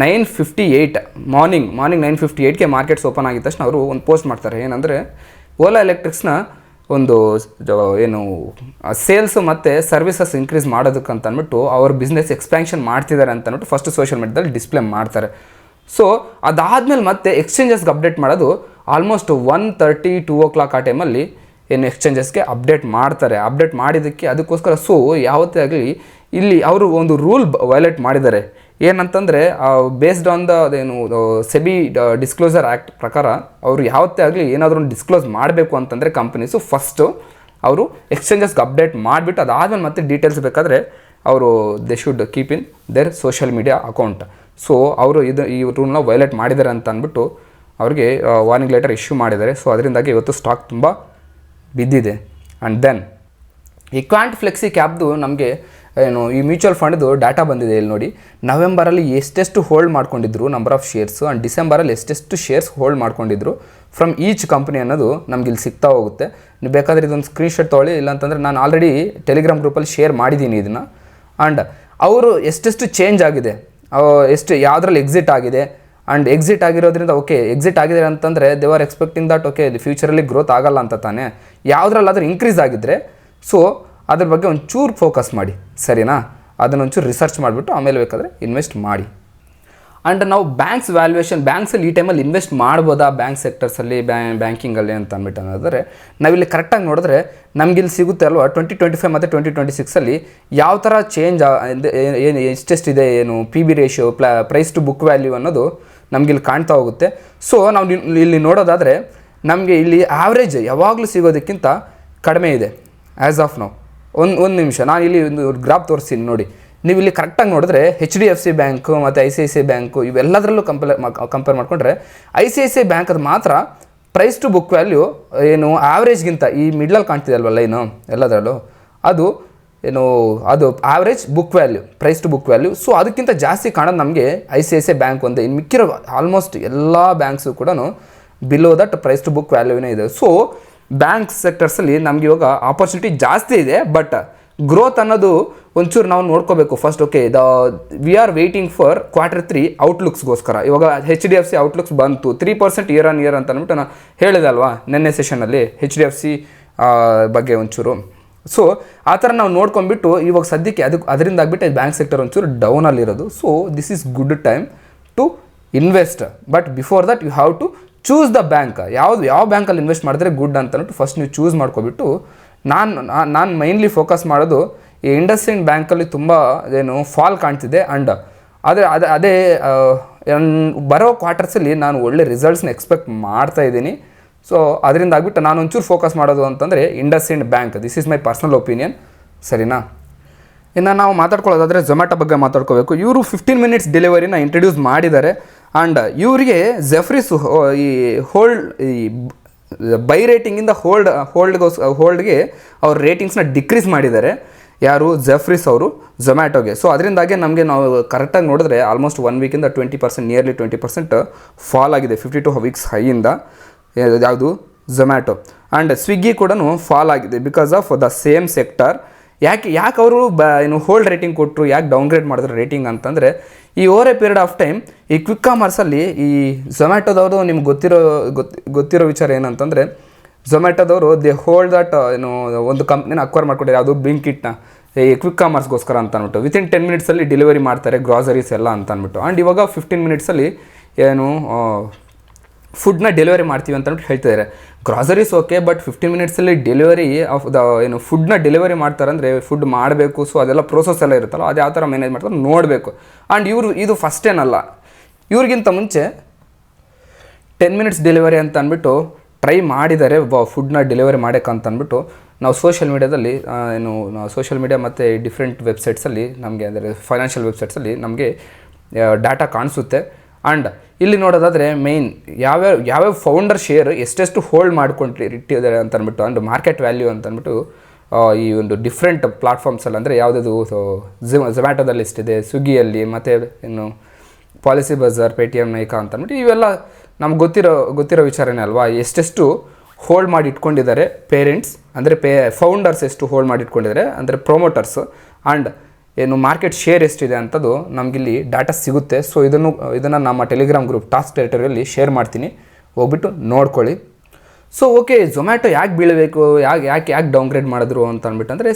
9:58 ಮಾರ್ನಿಂಗ್ 9:58ಗೆ ಮಾರ್ಕೆಟ್ಸ್ ಓಪನ್ ಆಗಿದ ತಕ್ಷಣ ಅವರು ಒಂದು ಪೋಸ್ಟ್ ಮಾಡ್ತಾರೆ. ಏನಂದರೆ ಓಲಾ ಎಲೆಕ್ಟ್ರಿಕ್ಸ್ನ ಒಂದು ಏನು ಸೇಲ್ಸು ಮತ್ತು ಸರ್ವಿಸಸ್ ಇನ್ಕ್ರೀಸ್ ಮಾಡೋದಕ್ಕಂತ ಅಂದ್ಬಿಟ್ಟು ಅವ್ರ ಬಿಸ್ನೆಸ್ ಎಕ್ಸ್ಪ್ಯಾನ್ಷನ್ ಮಾಡ್ತಿದ್ದಾರೆ ಅಂತ ಅಂದ್ಬಿಟ್ಟು ಫಸ್ಟ್ ಸೋಷಿಯಲ್ ಮೀಡ್ಯಾದಲ್ಲಿ ಡಿಸ್ಪ್ಲೇ ಮಾಡ್ತಾರೆ. ಸೊ ಅದಾದಮೇಲೆ ಮತ್ತೆ ಎಕ್ಸ್ಚೇಂಜಸ್ಗೆ ಅಪ್ಡೇಟ್ ಮಾಡೋದು ಆಲ್ಮೋಸ್ಟ್ 1:30, 2 o'clock ಆ ಟೈಮಲ್ಲಿ ಏನು ಎಕ್ಸ್ಚೇಂಜಸ್ಗೆ ಅಪ್ಡೇಟ್ ಮಾಡ್ತಾರೆ. ಅಪ್ಡೇಟ್ ಮಾಡಿದ್ದಕ್ಕೆ ಅದಕ್ಕೋಸ್ಕರ ಸೊ ಯಾವತ್ತೇ ಆಗಲಿ ಇಲ್ಲಿ ಅವರು ಒಂದು ರೂಲ್ ವೈಲೇಟ್ ಮಾಡಿದ್ದಾರೆ. ಏನಂತಂದರೆ ಬೇಸ್ಡ್ ಆನ್ ಅದೇನು ಸೆಬಿ ಡಿಸ್ಕ್ಲೋಸರ್ ಆ್ಯಕ್ಟ್ ಪ್ರಕಾರ ಅವರು ಯಾವತ್ತೇ ಆಗಲಿ ಏನಾದರೂ ಡಿಸ್ಕ್ಲೋಸ್ ಮಾಡಬೇಕು ಅಂತಂದರೆ ಕಂಪನೀಸು ಫಸ್ಟು ಅವರು ಎಕ್ಸ್ಚೇಂಜಸ್ಗೆ ಅಪ್ಡೇಟ್ ಮಾಡಿಬಿಟ್ಟು ಅದಾದಮೇಲೆ ಮತ್ತೆ ಡೀಟೇಲ್ಸ್ ಬೇಕಾದರೆ ಅವರು they should keep in their social media account. So ಅವರು ಈ ರೂಲ್ನ ವೈಲೇಟ್ ಮಾಡಿದ್ದಾರೆ ಅಂತ ಅಂದ್ಬಿಟ್ಟು ಅವ್ರಿಗೆ ವಾರ್ನಿಂಗ್ ಲೆಟರ್ ಇಶ್ಯೂ ಮಾಡಿದ್ದಾರೆ. ಸೊ ಅದರಿಂದಾಗಿ ಇವತ್ತು ಸ್ಟಾಕ್ ತುಂಬ ಬಿದ್ದಿದೆ. ಆ್ಯಂಡ್ ದೆನ್ ಈ ಕ್ವಾಂಟ್ ಫ್ಲೆಕ್ಸಿ ಕ್ಯಾಪ್ದು ನಮಗೆ ಏನು ಈ ಮ್ಯೂಚುವಲ್ ಫಂಡ್ದು ಡಾಟಾ ಬಂದಿದೆ ಇಲ್ಲಿ ನೋಡಿ. ನವೆಂಬರಲ್ಲಿ ಎಷ್ಟೆಷ್ಟು ಹೋಲ್ಡ್ ಮಾಡ್ಕೊಂಡಿದ್ರು ನಂಬರ್ ಆಫ್ ಶೇರ್ಸು, ಆ್ಯಂಡ್ ಡಿಸೆಂಬರಲ್ಲಿ ಎಷ್ಟೆಷ್ಟು ಶೇರ್ಸ್ ಹೋಲ್ಡ್ ಮಾಡ್ಕೊಂಡಿದ್ರು ಫ್ರಮ್ ಈಚ್ ಕಂಪ್ನಿ ಅನ್ನೋದು ನಮ್ಗೆ ಇಲ್ಲಿ ಸಿಗ್ತಾ ಹೋಗುತ್ತೆ. ನೀವು ಬೇಕಾದರೆ ಇದೊಂದು ಸ್ಕ್ರೀನ್ಶಾಟ್ ತೊಗೊಳ್ಳಿ, ಇಲ್ಲಾಂತಂದರೆ ನಾನು ಆಲ್ರೆಡಿ ಟೆಲಿಗ್ರಾಮ್ ಗ್ರೂಪಲ್ಲಿ ಶೇರ್ ಮಾಡಿದ್ದೀನಿ ಇದನ್ನು. ಆ್ಯಂಡ್ ಅವರು ಎಷ್ಟೆಷ್ಟು ಚೇಂಜ್ ಆಗಿದೆ, ಎಷ್ಟು ಯಾವುದ್ರಲ್ಲಿ ಎಕ್ಸಿಟ್ ಆಗಿದೆ, ಆ್ಯಂಡ್ ಎಕ್ಸಿಟ್ ಆಗಿರೋದ್ರಿಂದ ಓಕೆ ಎಕ್ಸಿಟ್ ಆಗಿದೆ ಅಂತಂದರೆ they are expecting that okay ಫ್ಯೂಚರಲ್ಲಿ ಗ್ರೋತ್ ಆಗಲ್ಲ ಅಂತ ತಾನೇ. ಯಾವುದ್ರಲ್ಲಾದರೂ ಇನ್ಕ್ರೀಸ್ ಆಗಿದ್ದರೆ ಸೊ ಅದ್ರ ಬಗ್ಗೆ ಒಂಚೂರು ಫೋಕಸ್ ಮಾಡಿ, ಸರಿನಾ. ಅದನ್ನೊಂಚೂರು ರಿಸರ್ಚ್ ಮಾಡಿಬಿಟ್ಟು ಆಮೇಲೆ ಬೇಕಾದರೆ ಇನ್ವೆಸ್ಟ್ ಮಾಡಿ. ಆ್ಯಂಡ್ ನಾವು ಬ್ಯಾಂಕ್ಸ್ ವ್ಯಾಲ್ಯೂಯೇಷನ್, ಬ್ಯಾಂಕ್ಸಲ್ಲಿ ಈ ಟೈಮಲ್ಲಿ ಇನ್ವೆಸ್ಟ್ ಮಾಡ್ಬೋದಾ ಬ್ಯಾಂಕ್ ಸೆಕ್ಟರ್ಸಲ್ಲಿ, ಬ್ಯಾಂಕಿಂಗಲ್ಲಿ ಅಂತ ಅಂದ್ಬಿಟ್ಟು ಅನ್ನೋದಾದರೆ ನಾವಿಲ್ಲಿ ಕರೆಕ್ಟಾಗಿ ನೋಡಿದ್ರೆ ನಮಗಿಲ್ಲಿ ಸಿಗುತ್ತೆ ಅಲ್ವಾ. 2025 ಮತ್ತು 2026 ಯಾವ ಥರ ಚೇಂಜ್ ಏನು ಎಷ್ಟೆಷ್ಟಿದೆ, ಏನು PB ratio, price to book value ಅನ್ನೋದು ನಮಗಿಲ್ಲಿ ಕಾಣ್ತಾ ಹೋಗುತ್ತೆ. ಸೊ ನಾವು ಇಲ್ಲಿ ನೋಡೋದಾದರೆ ನಮಗೆ ಇಲ್ಲಿ ಆವ್ರೇಜ್ ಯಾವಾಗಲೂ ಸಿಗೋದಕ್ಕಿಂತ ಕಡಿಮೆ ಇದೆ ಆ್ಯಸ್ ಆಫ್ ನಾವು. ಒಂದು ನಿಮಿಷ ನಾನು ಇಲ್ಲಿ ಒಂದು ಗ್ರಾಫ್ ತೋರಿಸ್ತೀನಿ ನೋಡಿ. ನೀವು ಇಲ್ಲಿ ಕರೆಕ್ಟಾಗಿ ನೋಡಿದ್ರೆ HDFC ಬ್ಯಾಂಕು ಮತ್ತು ICICI ಬ್ಯಾಂಕು ಇವೆಲ್ಲದರಲ್ಲೂ ಕಂಪೇರ್ ಮಾಡಿಕೊಂಡ್ರೆ ICICI ಬ್ಯಾಂಕ್ ಅದು ಮಾತ್ರ ಪ್ರೈಸ್ ಟು ಬುಕ್ ವ್ಯಾಲ್ಯೂ ಏನು ಆವ್ರೇಜ್ಗಿಂತ ಈ ಮಿಡ್ಲಲ್ಲಿ ಕಾಣ್ತಿದೆ ಅಲ್ವ ಲೈನು ಎಲ್ಲದರಲ್ಲೂ, ಅದು average book value, price to book value. So ಅದಕ್ಕಿಂತ ಜಾಸ್ತಿ ಕಾಣೋದು ನಮಗೆ ICICI ಬ್ಯಾಂಕ್ ಒಂದೇ. ಇನ್ನು ಮಿಕ್ಕಿರೋ ಆಲ್ಮೋಸ್ಟ್ ಎಲ್ಲ ಬ್ಯಾಂಕ್ಸು ಕೂಡ below that price to book ವ್ಯಾಲ್ಯೂನೇ ಇದೆ. ಸೊ ಬ್ಯಾಂಕ್ ಸೆಕ್ಟರ್ಸಲ್ಲಿ ನಮಗೆ ಇವಾಗ ಆಪರ್ಚುನಿಟಿ ಜಾಸ್ತಿ ಇದೆ, ಬಟ್ ಗ್ರೋತ್ ಅನ್ನೋದು ಒಂಚೂರು ನಾವು ನೋಡ್ಕೋಬೇಕು first. Okay we are waiting for Q3 ಔಟ್ಲುಕ್ಸ್ಗೋಸ್ಕರ. ಇವಾಗ HDFC ಔಟ್ಲುಕ್ಸ್ ಬಂತು 3% ಇಯರ್ ಆನ್ ಇಯರ್ ಅಂತ ಅಂದ್ಬಿಟ್ಟು ನಾನು ಹೇಳಿದೆ ಅಲ್ವಾ ನೆನ್ನೆ ಸೆಷನಲ್ಲಿ HDFC ಬಗ್ಗೆ ಒಂಚೂರು. ಸೊ ಆ ಥರ ನಾವು ನೋಡ್ಕೊಂಡ್ಬಿಟ್ಟು ಇವಾಗ ಸದ್ಯಕ್ಕೆ ಅದರಿಂದ ಆಗಿಬಿಟ್ಟು ಬ್ಯಾಂಕ್ ಸೆಕ್ಟರ್ ಒಂಚೂರು ಡೌನಲ್ಲಿರೋದು. So this is good time to invest, but before that you have to choose the bank. ಯಾವ ಬ್ಯಾಂಕಲ್ಲಿ ಇನ್ವೆಸ್ಟ್ ಮಾಡಿದ್ರೆ ಗುಡ್ ಅಂತ ಅಂದ್ಬಿಟ್ಟು ಫಸ್ಟ್ ನೀವು ಚೂಸ್ ಮಾಡ್ಕೊಬಿಟ್ಟು ನಾನು ಮೈನ್ಲಿ ಫೋಕಸ್ ಮಾಡೋದು ಈ ಇಂಡಸ್ಇಂಡ್ ಬ್ಯಾಂಕಲ್ಲಿ ತುಂಬ ಏನು ಫಾಲ್ ಕಾಣ್ತಿದೆ. ಆ್ಯಂಡ್ ಅದೇ ಬರೋ ಕ್ವಾರ್ಟರ್ಸಲ್ಲಿ ನಾನು ಒಳ್ಳೆ ರಿಸಲ್ಟ್ಸ್ನ ಎಕ್ಸ್ಪೆಕ್ಟ್ ಮಾಡ್ತಾ ಇದ್ದೀನಿ. ಸೊ ಅದರಿಂದ ಆಗಿಬಿಟ್ಟು ನಾನು ಒಂಚೂರು ಫೋಕಸ್ ಮಾಡೋದು ಅಂತಂದರೆ IndusInd bank. This is my personal opinion, ಸರಿನಾ. ಇನ್ನು ನಾವು ಮಾತಾಡ್ಕೊಳ್ಳೋದಾದರೆ ಝೊಮ್ಯಾಟೊ ಬಗ್ಗೆ ಮಾತಾಡ್ಕೋಬೇಕು. ಇವರು 15 minutes ಡೆಲಿವರಿನ ಇಂಟ್ರಡ್ಯೂಸ್ ಮಾಡಿದ್ದಾರೆ. ಆ್ಯಂಡ್ ಇವರಿಗೆ ಜೆಫ್ರೀಸ್ ಈ ಬೈ ರೇಟಿಂಗಿಂದ ಹೋಲ್ಡ್ಗೆ ಅವ್ರ ರೇಟಿಂಗ್ಸ್ನ ಡಿಕ್ರೀಸ್ ಮಾಡಿದ್ದಾರೆ. ಯಾರು? ಜೆಫ್ರೀಸ್ ಅವರು ಝೊಮ್ಯಾಟೋಗೆ. ಸೊ ಅದರಿಂದಾಗೆ ನಮಗೆ ನಾವು ಕರೆಕ್ಟಾಗಿ ನೋಡಿದ್ರೆ ಆಲ್ಮೋಸ್ಟ್ 1 ವೀಕಿಂದ 20%, ನಿಯರ್ಲಿ 20% ಫಾಲ್ ಆಗಿದೆ 52 ವೀಕ್ಸ್ ಹೈಯಿಂದ. ಯಾವುದು? ಝೊಮ್ಯಾಟೊ. ಆ್ಯಂಡ್ ಸ್ವಿಗ್ಗಿ ಕೂಡ ಫಾಲ್ ಆಗಿದೆ because of the same sector. ಯಾಕೆ ಅವರು ಹೋಲ್ಡ್ ರೇಟಿಂಗ್ ಕೊಟ್ಟರು, ಯಾಕೆ ಡೌನ್ಗ್ರೇಡ್ ಮಾಡಿದ್ರು ರೇಟಿಂಗ್ ಅಂತಂದರೆ, ಈ over a period of time ಈ ಕ್ವಿಕ್ ಕಾಮರ್ಸಲ್ಲಿ ಈ ಝೊಮ್ಯಾಟೋದವರು ನಿಮ್ಗೆ ಗೊತ್ತಿರೋ ವಿಚಾರ ಏನಂತಂದರೆ, ಝೊಮ್ಯಾಟೋದವರು ದೇ ಹೋಲ್ಡ್ ದಟ್ ಒಂದು ಕಂಪ್ನಿನ ಅಕ್ವೈರ್ ಮಾಡ್ಕೊಂಡಿದ್ದಾರೆ. ಯಾವುದು? ಬ್ಲಿಂಕಿಟ್ನ ಈ ಕ್ವಿಕ್ ಕಾಮರ್ಸ್ಗೋಸ್ಕರ ಅಂತ ಅಂದ್ಬಿಟ್ಟು ವಿತಿನ್ 10 ಮಿನಿಟ್ಸಲ್ಲಿ ಡೆಲಿವರಿ ಮಾಡ್ತಾರೆ ಗ್ರಾಸರೀಸ್ ಎಲ್ಲ ಅಂತ ಅಂದ್ಬಿಟ್ಟು. ಆ್ಯಂಡ್ ಇವಾಗ 15 ಮಿನಿಟ್ಸಲ್ಲಿ ಫುಡ್ನ ಡೆಲಿವರಿ ಮಾಡ್ತೀವಿ ಅಂತ ಅಂದ್ಬಿಟ್ಟು ಹೇಳ್ತಿದ್ದಾರೆ. ಗ್ರಾಸರೀಸ್ ಓಕೆ, ಬಟ್ 15 ಮಿನಿಟ್ಸಲ್ಲಿ ಡೆಲಿವರಿ ಆಫ್ ದ ಫುಡ್ನ ಡೆಲಿವರಿ ಮಾಡ್ತಾರಂದರೆ ಫುಡ್ ಮಾಡಬೇಕು. ಸೊ ಅದೆಲ್ಲ ಪ್ರೋಸೆಸ್ ಎಲ್ಲ ಇರುತ್ತಲ್ಲ, ಅದು ಯಾವ ಥರ ಮ್ಯಾನೇಜ್ ಮಾಡ್ತಾರೆ ನೋಡಬೇಕು. ಆ್ಯಂಡ್ ಇದು ಫಸ್ಟ್ ಏನಲ್ಲ, ಇವ್ರಿಗಿಂತ ಮುಂಚೆ 10 ಮಿನಿಟ್ಸ್ ಡೆಲಿವರಿ ಅಂತ ಅಂದ್ಬಿಟ್ಟು ಟ್ರೈ ಮಾಡಿದ್ದಾರೆ ಫುಡ್ನ ಡೆಲಿವರಿ ಮಾಡೋಕ್ಕಂತ ಅಂದ್ಬಿಟ್ಟು. ನಾವು ಸೋಷಿಯಲ್ ಮೀಡ್ಯಾದಲ್ಲಿ ಸೋಷಿಯಲ್ ಮೀಡ್ಯಾ ಮತ್ತು ಡಿಫ್ರೆಂಟ್ ವೆಬ್ಸೈಟ್ಸಲ್ಲಿ ನಮಗೆ, ಅಂದರೆ ಫೈನಾನ್ಷಿಯಲ್ ವೆಬ್ಸೈಟ್ಸಲ್ಲಿ ನಮಗೆ ಡಾಟಾ ಕಾಣಿಸುತ್ತೆ. ಆ್ಯಂಡ್ ಇಲ್ಲಿ ನೋಡೋದಾದರೆ ಮೇಯ್ನ್ ಯಾವ್ಯಾವ ಫೌಂಡರ್ ಶೇರ್ ಎಷ್ಟೆಷ್ಟು ಹೋಲ್ಡ್ ಇಟ್ಟಿದ್ದಾರೆ ಅಂತ ಅಂದ್ಬಿಟ್ಟು, ಆ್ಯಂಡ್ ಮಾರ್ಕೆಟ್ ವ್ಯಾಲ್ಯೂ ಅಂತ ಅಂದ್ಬಿಟ್ಟು ಈ ಒಂದು ಡಿಫ್ರೆಂಟ್ ಪ್ಲಾಟ್ಫಾರ್ಮ್ಸಲ್ಲಿ, ಅಂದರೆ ಯಾವುದಾದ್ರು ಝೊಮ್ಯಾಟೋದಲ್ಲಿ ಎಷ್ಟಿದೆ, ಸ್ವಿಗ್ಗಿಯಲ್ಲಿ, ಮತ್ತು ಪಾಲಿಸಿ ಬಜಾರ್, ಪೇಟಿಎಮ್, ನೈಕಾ ಅಂತ ಅಂದ್ಬಿಟ್ಟು ಇವೆಲ್ಲ ನಮ್ಗೆ ಗೊತ್ತಿರೋ ವಿಚಾರನೇ ಅಲ್ವಾ. ಎಷ್ಟೆಷ್ಟು ಹೋಲ್ಡ್ ಮಾಡಿ ಇಟ್ಕೊಂಡಿದ್ದಾರೆ ಪೇರೆಂಟ್ಸ್, ಅಂದರೆ ಫೌಂಡರ್ಸ್ ಎಷ್ಟು ಹೋಲ್ಡ್ ಮಾಡಿ ಇಟ್ಕೊಂಡಿದ್ದಾರೆ, ಅಂದರೆ ಪ್ರೊಮೋಟರ್ಸ್, ಆ್ಯಂಡ್ ಮಾರ್ಕೆಟ್ ಶೇರ್ ಎಷ್ಟಿದೆ ಅಂತದ್ದು ನಮಗಿಲ್ಲಿ ಡಾಟಾ ಸಿಗುತ್ತೆ. ಸೊ ಇದನ್ನು ನಮ್ಮ ಟೆಲಿಗ್ರಾಮ್ ಗ್ರೂಪ್ ಟಾಸ್ಕ್ ಟೆರಿಟರಿಯಲ್ಲಿ ಶೇರ್ ಮಾಡ್ತೀನಿ, ಹೋಗ್ಬಿಟ್ಟು ನೋಡ್ಕೊಳ್ಳಿ. ಸೊ ಓಕೆ, ಝೊಮ್ಯಾಟೊ ಯಾಕೆ ಬೀಳಬೇಕು, ಯಾಕೆ ಡೌನ್ಗ್ರೇಡ್ ಮಾಡಿದ್ರು ಅಂತ ಅಂದ್ಬಿಟ್ಟು ಅಂದರೆ,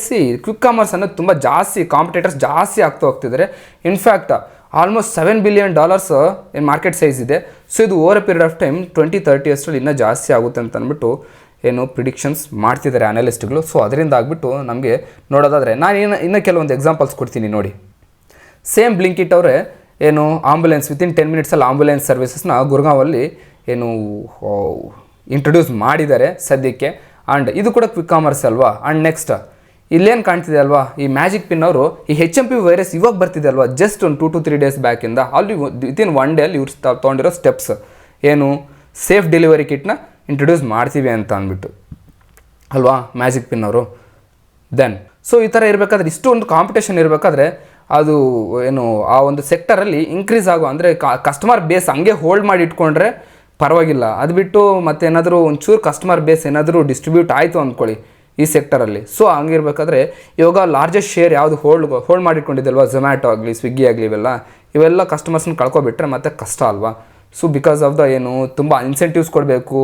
ಕ್ವಿಕ್ ಕಾಮರ್ಸ್ ಅನ್ನೋದು ತುಂಬ ಜಾಸ್ತಿ ಕಾಂಪಿಟೇಟರ್ಸ್ ಜಾಸ್ತಿ ಆಗ್ತಾ ಹೋಗ್ತಿದ್ದಾರೆ. In fact almost $7 billion market size ಇದೆ. ಸೊ ಇದು over a period of time 2030 ಅಷ್ಟರಲ್ಲಿ ಇನ್ನೂ ಜಾಸ್ತಿ ಆಗುತ್ತೆ ಅಂತ ಅಂದ್ಬಿಟ್ಟು ಪ್ರಿಡಿಕ್ಷನ್ಸ್ ಮಾಡ್ತಿದ್ದಾರೆ ಅನಲಿಸ್ಟ್ಗಳು. ಸೊ ಅದರಿಂದ ಆಗಿಬಿಟ್ಟು ನಮಗೆ ನೋಡೋದಾದರೆ ನಾನು ಇನ್ನೂ ಕೆಲವೊಂದು ಎಕ್ಸಾಂಪಲ್ಸ್ ಕೊಡ್ತೀನಿ ನೋಡಿ. ಸೇಮ್ ಬ್ಲಿಂಕಿಟ್ ಅವರೇ ಆಂಬುಲೆನ್ಸ್ ವಿತಿನ್ 10 ಮಿನಿಟ್ಸಲ್ಲಿ ಆಂಬುಲೆನ್ಸ್ ಸರ್ವಿಸಸ್ನ ಗುರ್ಗಾಂವಲ್ಲಿ ಇಂಟ್ರೊಡ್ಯೂಸ್ ಮಾಡಿದ್ದಾರೆ ಸದ್ಯಕ್ಕೆ. ಆ್ಯಂಡ್ ಇದು ಕೂಡ ಕ್ವಿಕ್ ಕಾಮರ್ಸ್ ಅಲ್ವಾ. ಆ್ಯಂಡ್ ನೆಕ್ಸ್ಟ್ ಇಲ್ಲೇನು ಕಾಣ್ತಿದೆ ಅಲ್ವಾ, ಈ ಮ್ಯಾಜಿಕ್ ಪಿನ್ ಅವರು ಈ HMP ವೈರಸ್ ಇವಾಗ ಬರ್ತಿದೆ ಅಲ್ವಾ, ಜಸ್ಟ್ ಒಂದು 2 to 3 ಡೇಸ್ ಬ್ಯಾಕಿಂದ ಅಲ್ಲಿ ವಿತಿನ್ 1 ಡೇಲ್ಲಿ ಇವ್ರು ತೊಗೊಂಡಿರೋ ಸ್ಟೆಪ್ಸ್ ಸೇಫ್ ಡೆಲಿವರಿ ಕಿಟ್ನ ಇಂಟ್ರೊಡ್ಯೂಸ್ ಮಾಡ್ತೀವಿ ಅಂತ ಅಂದ್ಬಿಟ್ಟು ಅಲ್ವಾ ಮ್ಯಾಜಿಕ್ ಪಿನ್ ಅವರು. ದೆನ್ ಸೊ ಈ ಥರ ಇರಬೇಕಾದ್ರೆ, ಇಷ್ಟೊಂದು ಕಾಂಪಿಟೇಷನ್ ಇರಬೇಕಾದ್ರೆ ಅದು ಆ ಒಂದು ಸೆಕ್ಟರಲ್ಲಿ ಇನ್ಕ್ರೀಸ್ ಆಗೋ, ಅಂದರೆ ಕಸ್ಟಮರ್ ಬೇಸ್ ಹಂಗೆ ಹೋಲ್ಡ್ ಮಾಡಿ ಇಟ್ಕೊಂಡ್ರೆ ಪರವಾಗಿಲ್ಲ. ಅದು ಬಿಟ್ಟು ಮತ್ತೇನಾದರೂ ಒಂಚೂರು ಕಸ್ಟಮರ್ ಬೇಸ್ ಏನಾದರೂ ಡಿಸ್ಟ್ರಿಬ್ಯೂಟ್ ಆಯಿತು ಅಂದ್ಕೊಳ್ಳಿ ಈ ಸೆಕ್ಟರಲ್ಲಿ. ಸೊ ಹಂಗಿರ್ಬೇಕಾದ್ರೆ ಇವಾಗ ಲಾರ್ಜೆಸ್ಟ್ ಶೇರ್ ಯಾವುದು ಹೋಲ್ಡ್ ಮಾಡಿಟ್ಕೊಂಡಿದ್ದಲ್ವಾ, ಝೊಮ್ಯಾಟೊ ಆಗಲಿ, ಸ್ವಿಗ್ಗಿ ಆಗಲಿ, ಇವೆಲ್ಲ ಕಸ್ಟಮರ್ಸ್ನ ಕಳ್ಕೊಬಿಟ್ರೆ ಮತ್ತೆ ಕಷ್ಟ ಅಲ್ವಾ. ಸೊ ಬಿಕಾಸ್ ಆಫ್ ದ ತುಂಬ ಇನ್ಸೆಂಟಿವ್ಸ್ ಕೊಡಬೇಕು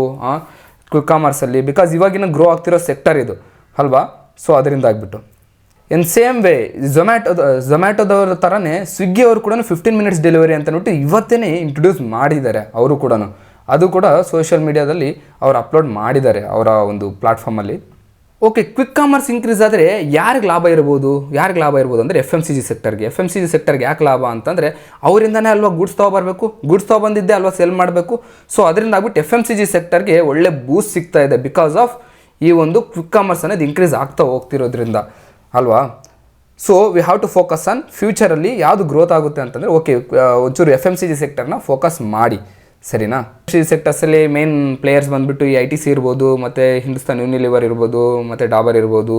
ಕ್ವಿಕ್ ಕಾಮರ್ಸಲ್ಲಿ, ಬಿಕಾಸ್ ಇವಾಗಿನ ಗ್ರೋ ಆಗ್ತಿರೋ ಸೆಕ್ಟರ್ ಇದು ಅಲ್ವಾ. ಸೊ ಅದರಿಂದ ಆಗಿಬಿಟ್ಟು ಇನ್ ಸೇಮ್ ವೇ ಝೊಮ್ಯಾಟೊದವ್ರ ಥರನೇ ಸ್ವಿಗ್ಗಿ ಅವರು ಕೂಡ 15 ಮಿನಿಟ್ಸ್ ಡೆಲಿವರಿ ಅಂತ ಅಂದ್ಬಿಟ್ಟು ಇವತ್ತೇ ಇಂಟ್ರೊಡ್ಯೂಸ್ ಮಾಡಿದ್ದಾರೆ ಅವರು ಕೂಡ. ಅದು ಕೂಡ ಸೋಷಿಯಲ್ ಮೀಡ್ಯಾದಲ್ಲಿ ಅವ್ರು ಅಪ್ಲೋಡ್ ಮಾಡಿದ್ದಾರೆ ಅವರ ಒಂದು ಪ್ಲಾಟ್ಫಾರ್ಮಲ್ಲಿ. ಓಕೆ, ಕ್ವಿಕ್ ಕಾಮರ್ಸ್ ಇನ್ಕ್ರೀಸ್ ಆದರೆ ಯಾರಿಗೆ ಲಾಭ ಇರ್ಬೋದು ಅಂದರೆ FMCG ಸೆಕ್ಟರ್ಗೆ ಯಾಕೆ ಲಾಭ ಅಂತಂದರೆ, ಅವರಿಂದನೇ ಅಲ್ವಾ ಗುಡ್ಸ್ ತೊಗೊಬರಬೇಕು, ಗುಡ್ಸ್ ತೊಗೊಬಂದಿದ್ದೆ ಅಲ್ವಾ ಸೆಲ್ ಮಾಡಬೇಕು. ಸೊ ಅದರಿಂದ ಆಗ್ಬಿಟ್ಟು FMCG ಸೆಕ್ಟರ್ಗೆ ಒಳ್ಳೆ ಬೂಸ್ಟ್ ಸಿಗ್ತಾ ಇದೆ ಬಿಕಾಸ್ ಆಫ್ ಈ ಒಂದು ಕ್ವಿಕ್ ಕಾಮರ್ಸ್ ಅನ್ನೋದು ಇನ್ಕ್ರೀಸ್ ಆಗ್ತಾ ಹೋಗ್ತಿರೋದ್ರಿಂದ ಅಲ್ವಾ. So we have to focus on ಫ್ಯೂಚರಲ್ಲಿ ಯಾವುದು ಗ್ರೋತ್ ಆಗುತ್ತೆ ಅಂತಂದರೆ, ಓಕೆ ಒಂಚೂರು FMCG ಸೆಕ್ಟರ್ನ ಫೋಕಸ್ ಮಾಡಿ, ಸರಿನಾ. ಸೆಕ್ಟರ್ಸಲ್ಲಿ ಮೇನ್ ಪ್ಲೇಯರ್ಸ್ ಬಂದುಬಿಟ್ಟು ಈ ITC ಇರ್ಬೋದು, ಮತ್ತು ಹಿಂದೂಸ್ತಾನ್ ಯೂನಿಲಿವರ್ ಇರ್ಬೋದು, ಮತ್ತು ಡಾಬರ್ ಇರ್ಬೋದು,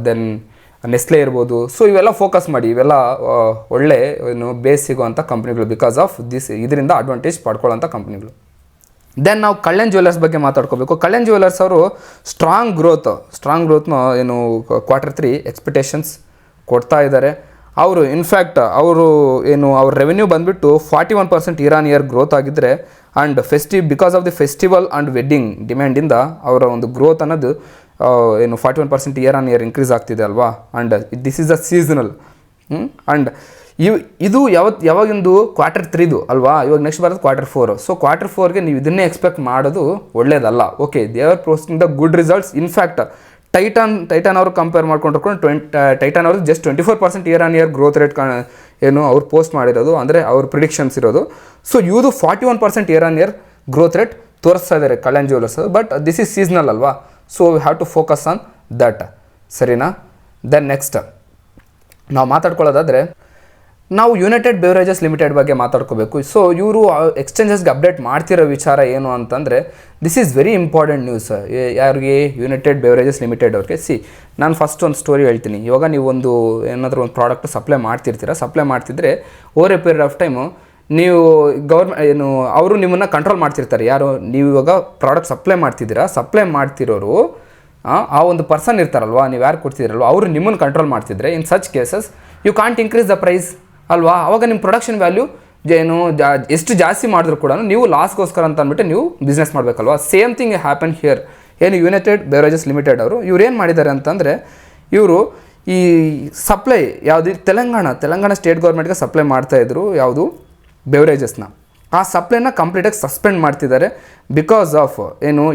ದೆನ್ ನೆಸ್ಲೆ ಇರ್ಬೋದು. ಸೊ ಇವೆಲ್ಲ ಫೋಕಸ್ ಮಾಡಿ, ಇವೆಲ್ಲ ಒಳ್ಳೆ ಬೇಸ್ ಸಿಗೋವಂಥ ಕಂಪ್ನಿಗಳು ಬಿಕಾಸ್ ಆಫ್ ಇದರಿಂದ ಅಡ್ವಾಂಟೇಜ್ ಪಡ್ಕೊಳ್ಳೋಂಥ ಕಂಪ್ನಿಗಳು. ದೆನ್ ನಾವು ಕಲ್ಯಾಣ್ ಜ್ಯುವೆಲ್ಲರ್ಸ್ ಬಗ್ಗೆ ಮಾತಾಡ್ಕೋಬೇಕು. ಕಲ್ಯಾಣ್ ಜ್ಯುವೆಲ್ಲರ್ಸ್ ಅವರು ಸ್ಟ್ರಾಂಗ್ ಗ್ರೋತ್ನ Q3 ಎಕ್ಸ್ಪೆಕ್ಟೇಷನ್ಸ್ ಕೊಡ್ತಾ ಇದ್ದಾರೆ. ಅವರು ಇನ್ಫ್ಯಾಕ್ಟ್ ಅವ್ರ ರೆವೆನ್ಯೂ ಬಂದುಬಿಟ್ಟು 41% ಇಯರ್ ಗ್ರೋತ್ ಆಗಿದ್ದರೆ, and because of the festival and wedding ಡಿಮ್ಯಾಂಡಿಂದ ಅವರ ಒಂದು ಗ್ರೋತ್ ಅನ್ನೋದು 41% ಇಯರ್ ಇನ್ಕ್ರೀಸ್ ಆಗ್ತಿದೆ ಅಲ್ವಾ. And this is a seasonal. And ಇದು ಯಾವಾಗಿಂದು Q3 ಅಲ್ವಾ. ಇವಾಗ ನೆಕ್ಸ್ಟ್ ಬರೋದು Q4. ಸೊ Q4ಗೆ ನೀವು ಇದನ್ನೇ ಎಕ್ಸ್ಪೆಕ್ಟ್ ಮಾಡೋದು ಒಳ್ಳೇದಲ್ಲ. Okay, they are posting the good results. In fact Titan ಅವರು ಕಂಪೇರ್ ಮಾಡ್ಕೊಂಡು ಟೈಟಾನ್ ಅವ್ರಿಗೆ ಜಸ್ಟ್ 24% ಇಯರ್ ಗ್ರೋತ್ ರೇಟ್ ಅವ್ರು ಪೋಸ್ಟ್ ಮಾಡಿರೋದು, ಅಂದರೆ ಅವ್ರ ಪ್ರಿಡಿಕ್ಷನ್ಸ್ ಇರೋದು. ಸೊ ಇವುದು 41% ಇಯರ್ ಗ್ರೋತ್ ರೇಟ್ ತೋರಿಸ್ತಾ ಇದ್ದಾರೆ Kalyan Jewellers. But this is seasonal ಅಲ್ವಾ. So we have to focus on that, ಸರಿನಾ. ದೆನ್ ನೆಕ್ಸ್ಟ್ ನಾವು ಮಾತಾಡ್ಕೊಳ್ಳೋದಾದರೆ ನಾವು ಯುನೈಟೆಡ್ ಬೆವರೇಜಸ್ ಲಿಮಿಟೆಡ್ ಬಗ್ಗೆ ಮಾತಾಡ್ಕೋಬೇಕು. ಸೊ ಇವರು ಎಕ್ಸ್ಚೇಂಜಸ್ಗೆ ಅಪ್ಡೇಟ್ ಮಾಡ್ತಿರೋ ವಿಚಾರ ಏನು ಅಂತಂದರೆ this is very important news. ಯಾರಿಗೆ? ಯುನೈಟೆಡ್ ಬೆವರೇಜಸ್ ಲಿಮಿಟೆಡ್ ಅವ್ರಿಗೆ. ನಾನು ಫಸ್ಟ್ ಒಂದು ಸ್ಟೋರಿ ಹೇಳ್ತೀನಿ. ಇವಾಗ ನೀವು ಏನಾದರೂ ಒಂದು ಪ್ರಾಡಕ್ಟ್ ಸಪ್ಲೈ ಮಾಡ್ತಿದ್ರೆ over a period of time ನೀವು ಅವರು ನಿಮ್ಮನ್ನು ಕಂಟ್ರೋಲ್ ಮಾಡ್ತಿರ್ತಾರೆ. ಯಾರು? ನೀವು ಇವಾಗ ಪ್ರಾಡಕ್ಟ್ ಸಪ್ಲೈ ಮಾಡ್ತಿರೋರು ಆ ಒಂದು ಪರ್ಸನ್ ಇರ್ತಾರಲ್ವಾ, ನೀವು ಯಾರು ಕೊಡ್ತಿದ್ದೀರಲ್ವ, ಅವರು ನಿಮ್ಮನ್ನು ಕಂಟ್ರೋಲ್ ಮಾಡ್ತಿದ್ರೆ in such cases you can't increase the price ಅಲ್ವಾ. ಅವಾಗ ನಿಮ್ಮ ಪ್ರೊಡಕ್ಷನ್ ವ್ಯಾಲ್ಯೂ ಎಷ್ಟು ಜಾಸ್ತಿ ಮಾಡಿದ್ರು ಕೂಡ ನೀವು ಲಾಸ್ಗೋಸ್ಕರ ಅಂತ ಅಂದ್ಬಿಟ್ಟು ನೀವು ಬಿಸ್ನೆಸ್ ಮಾಡಬೇಕಲ್ವಾ. Same thing happen here. United Beverages Limited ಇವ್ರು ಏನು ಮಾಡಿದ್ದಾರೆ ಅಂತಂದರೆ ಇವರು ಈ ಸಪ್ಲೈ ಯಾವುದು ತೆಲಂಗಾಣ ಸ್ಟೇಟ್ ಗೌರ್ಮೆಂಟ್ಗೆ ಸಪ್ಲೈ ಮಾಡ್ತಾಯಿದ್ರು ಯಾವುದು ಬೆವರೇಜಸ್ನ. ಆ ಸಪ್ಲೈನ ಕಂಪ್ಲೀಟಾಗಿ ಸಸ್ಪೆಂಡ್ ಮಾಡ್ತಿದ್ದಾರೆ ಬಿಕಾಸ್ ಆಫ್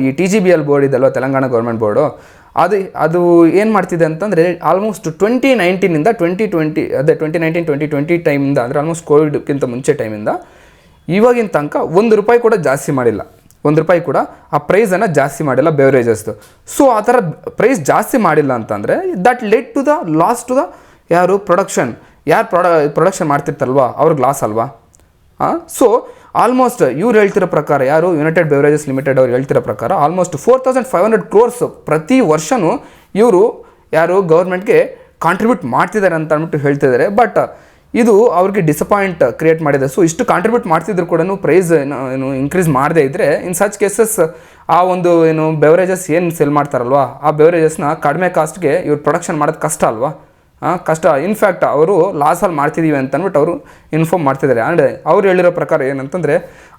ಈ TGBL ಬೋರ್ಡ್ ಇದಲ್ವ, ತೆಲಂಗಾಣ ಗೌರ್ಮೆಂಟ್ ಬೋರ್ಡು. ಅದು ಏನು ಮಾಡ್ತಿದೆ ಅಂತಂದರೆ ಆಲ್ಮೋಸ್ಟ್ 2019 2020 ಟೈಮಿಂದ, ಅಂದರೆ ಆಲ್ಮೋಸ್ಟ್ ಕೋವಿಡ್ಗಿಂತ ಮುಂಚೆ ಟೈಮಿಂದ ಇವಾಗಿನ ತನಕ ₹1 ಕೂಡ ಜಾಸ್ತಿ ಮಾಡಿಲ್ಲ. ₹1 ಕೂಡ ಆ ಪ್ರೈಸನ್ನು ಜಾಸ್ತಿ ಮಾಡಿಲ್ಲ ಬೆವರೇಜಸ್ದು. ಸೊ ಆ ಥರ ಪ್ರೈಸ್ ಜಾಸ್ತಿ ಮಾಡಿಲ್ಲ ಅಂತಂದರೆ that led to the loss to the ಯಾರು ಪ್ರೊಡಕ್ಷನ್ ಮಾಡ್ತಿರ್ತಾರಲ್ವ ಅವ್ರಿಗೆ ಲಾಸ್ ಅಲ್ವಾ. ಸೊ ಆಲ್ಮೋಸ್ಟ್ ಇವ್ರು ಹೇಳ್ತಿರೋ ಪ್ರಕಾರ, ಯಾರು? ಯುನೈಟೆಡ್ ಬೆವರೇಜಸ್ ಲಿಮಿಟೆಡ್ ಅವ್ರು ಹೇಳ್ತಿರೋ ಪ್ರಕಾರ ಆಲ್ಮೋಸ್ಟ್ 4500 crores ಪ್ರತಿ ವರ್ಷವೂ ಇವರು ಗೌರ್ಮೆಂಟ್ಗೆ ಕಾಂಟ್ರಿಬ್ಯೂಟ್ ಮಾಡ್ತಿದ್ದಾರೆ ಅಂತ ಅಂದ್ಬಿಟ್ಟು ಹೇಳ್ತಿದ್ದಾರೆ. ಬಟ್ ಇದು ಅವ್ರಿಗೆ ಡಿಸಪಾಯಿಂಟ್ ಕ್ರಿಯೇಟ್ ಮಾಡಿದೆ. ಸೊ ಇಷ್ಟು ಕಾಂಟ್ರಿಬ್ಯೂಟ್ ಮಾಡ್ತಿದ್ರು ಕೂಡ ಪ್ರೈಸ್ ಇನ್ಕ್ರೀಸ್ ಮಾಡದೇ ಇದ್ದರೆ ಇನ್ ಸಚ್ ಕೇಸಸ್ ಆ ಒಂದು ಬೆವರೇಜಸ್ ಏನು ಸೆಲ್ ಮಾಡ್ತಾರಲ್ವ ಆ ಬೆವರೇಜಸ್ನ ಕಡಿಮೆ ಕಾಸ್ಟ್ಗೆ ಇವ್ರು ಪ್ರೊಡಕ್ಷನ್ ಮಾಡೋದು ಕಷ್ಟ ಅಲ್ವಾ. ಕಷ್ಟ. ಇನ್ಫ್ಯಾಕ್ಟ್ ಅವರು ಲಾಸಲ್ಲಿ ಮಾಡ್ತಿದ್ದೀವಿ ಅಂತ ಅಂದ್ಬಿಟ್ಟು ಅವರು ಇನ್ಫಾರ್ಮ್ ಮಾಡ್ತಿದ್ದಾರೆ. ಆ್ಯಂಡ್ ಅವ್ರು ಹೇಳಿರೋ ಪ್ರಕಾರ ಏನಂತಂದರೆ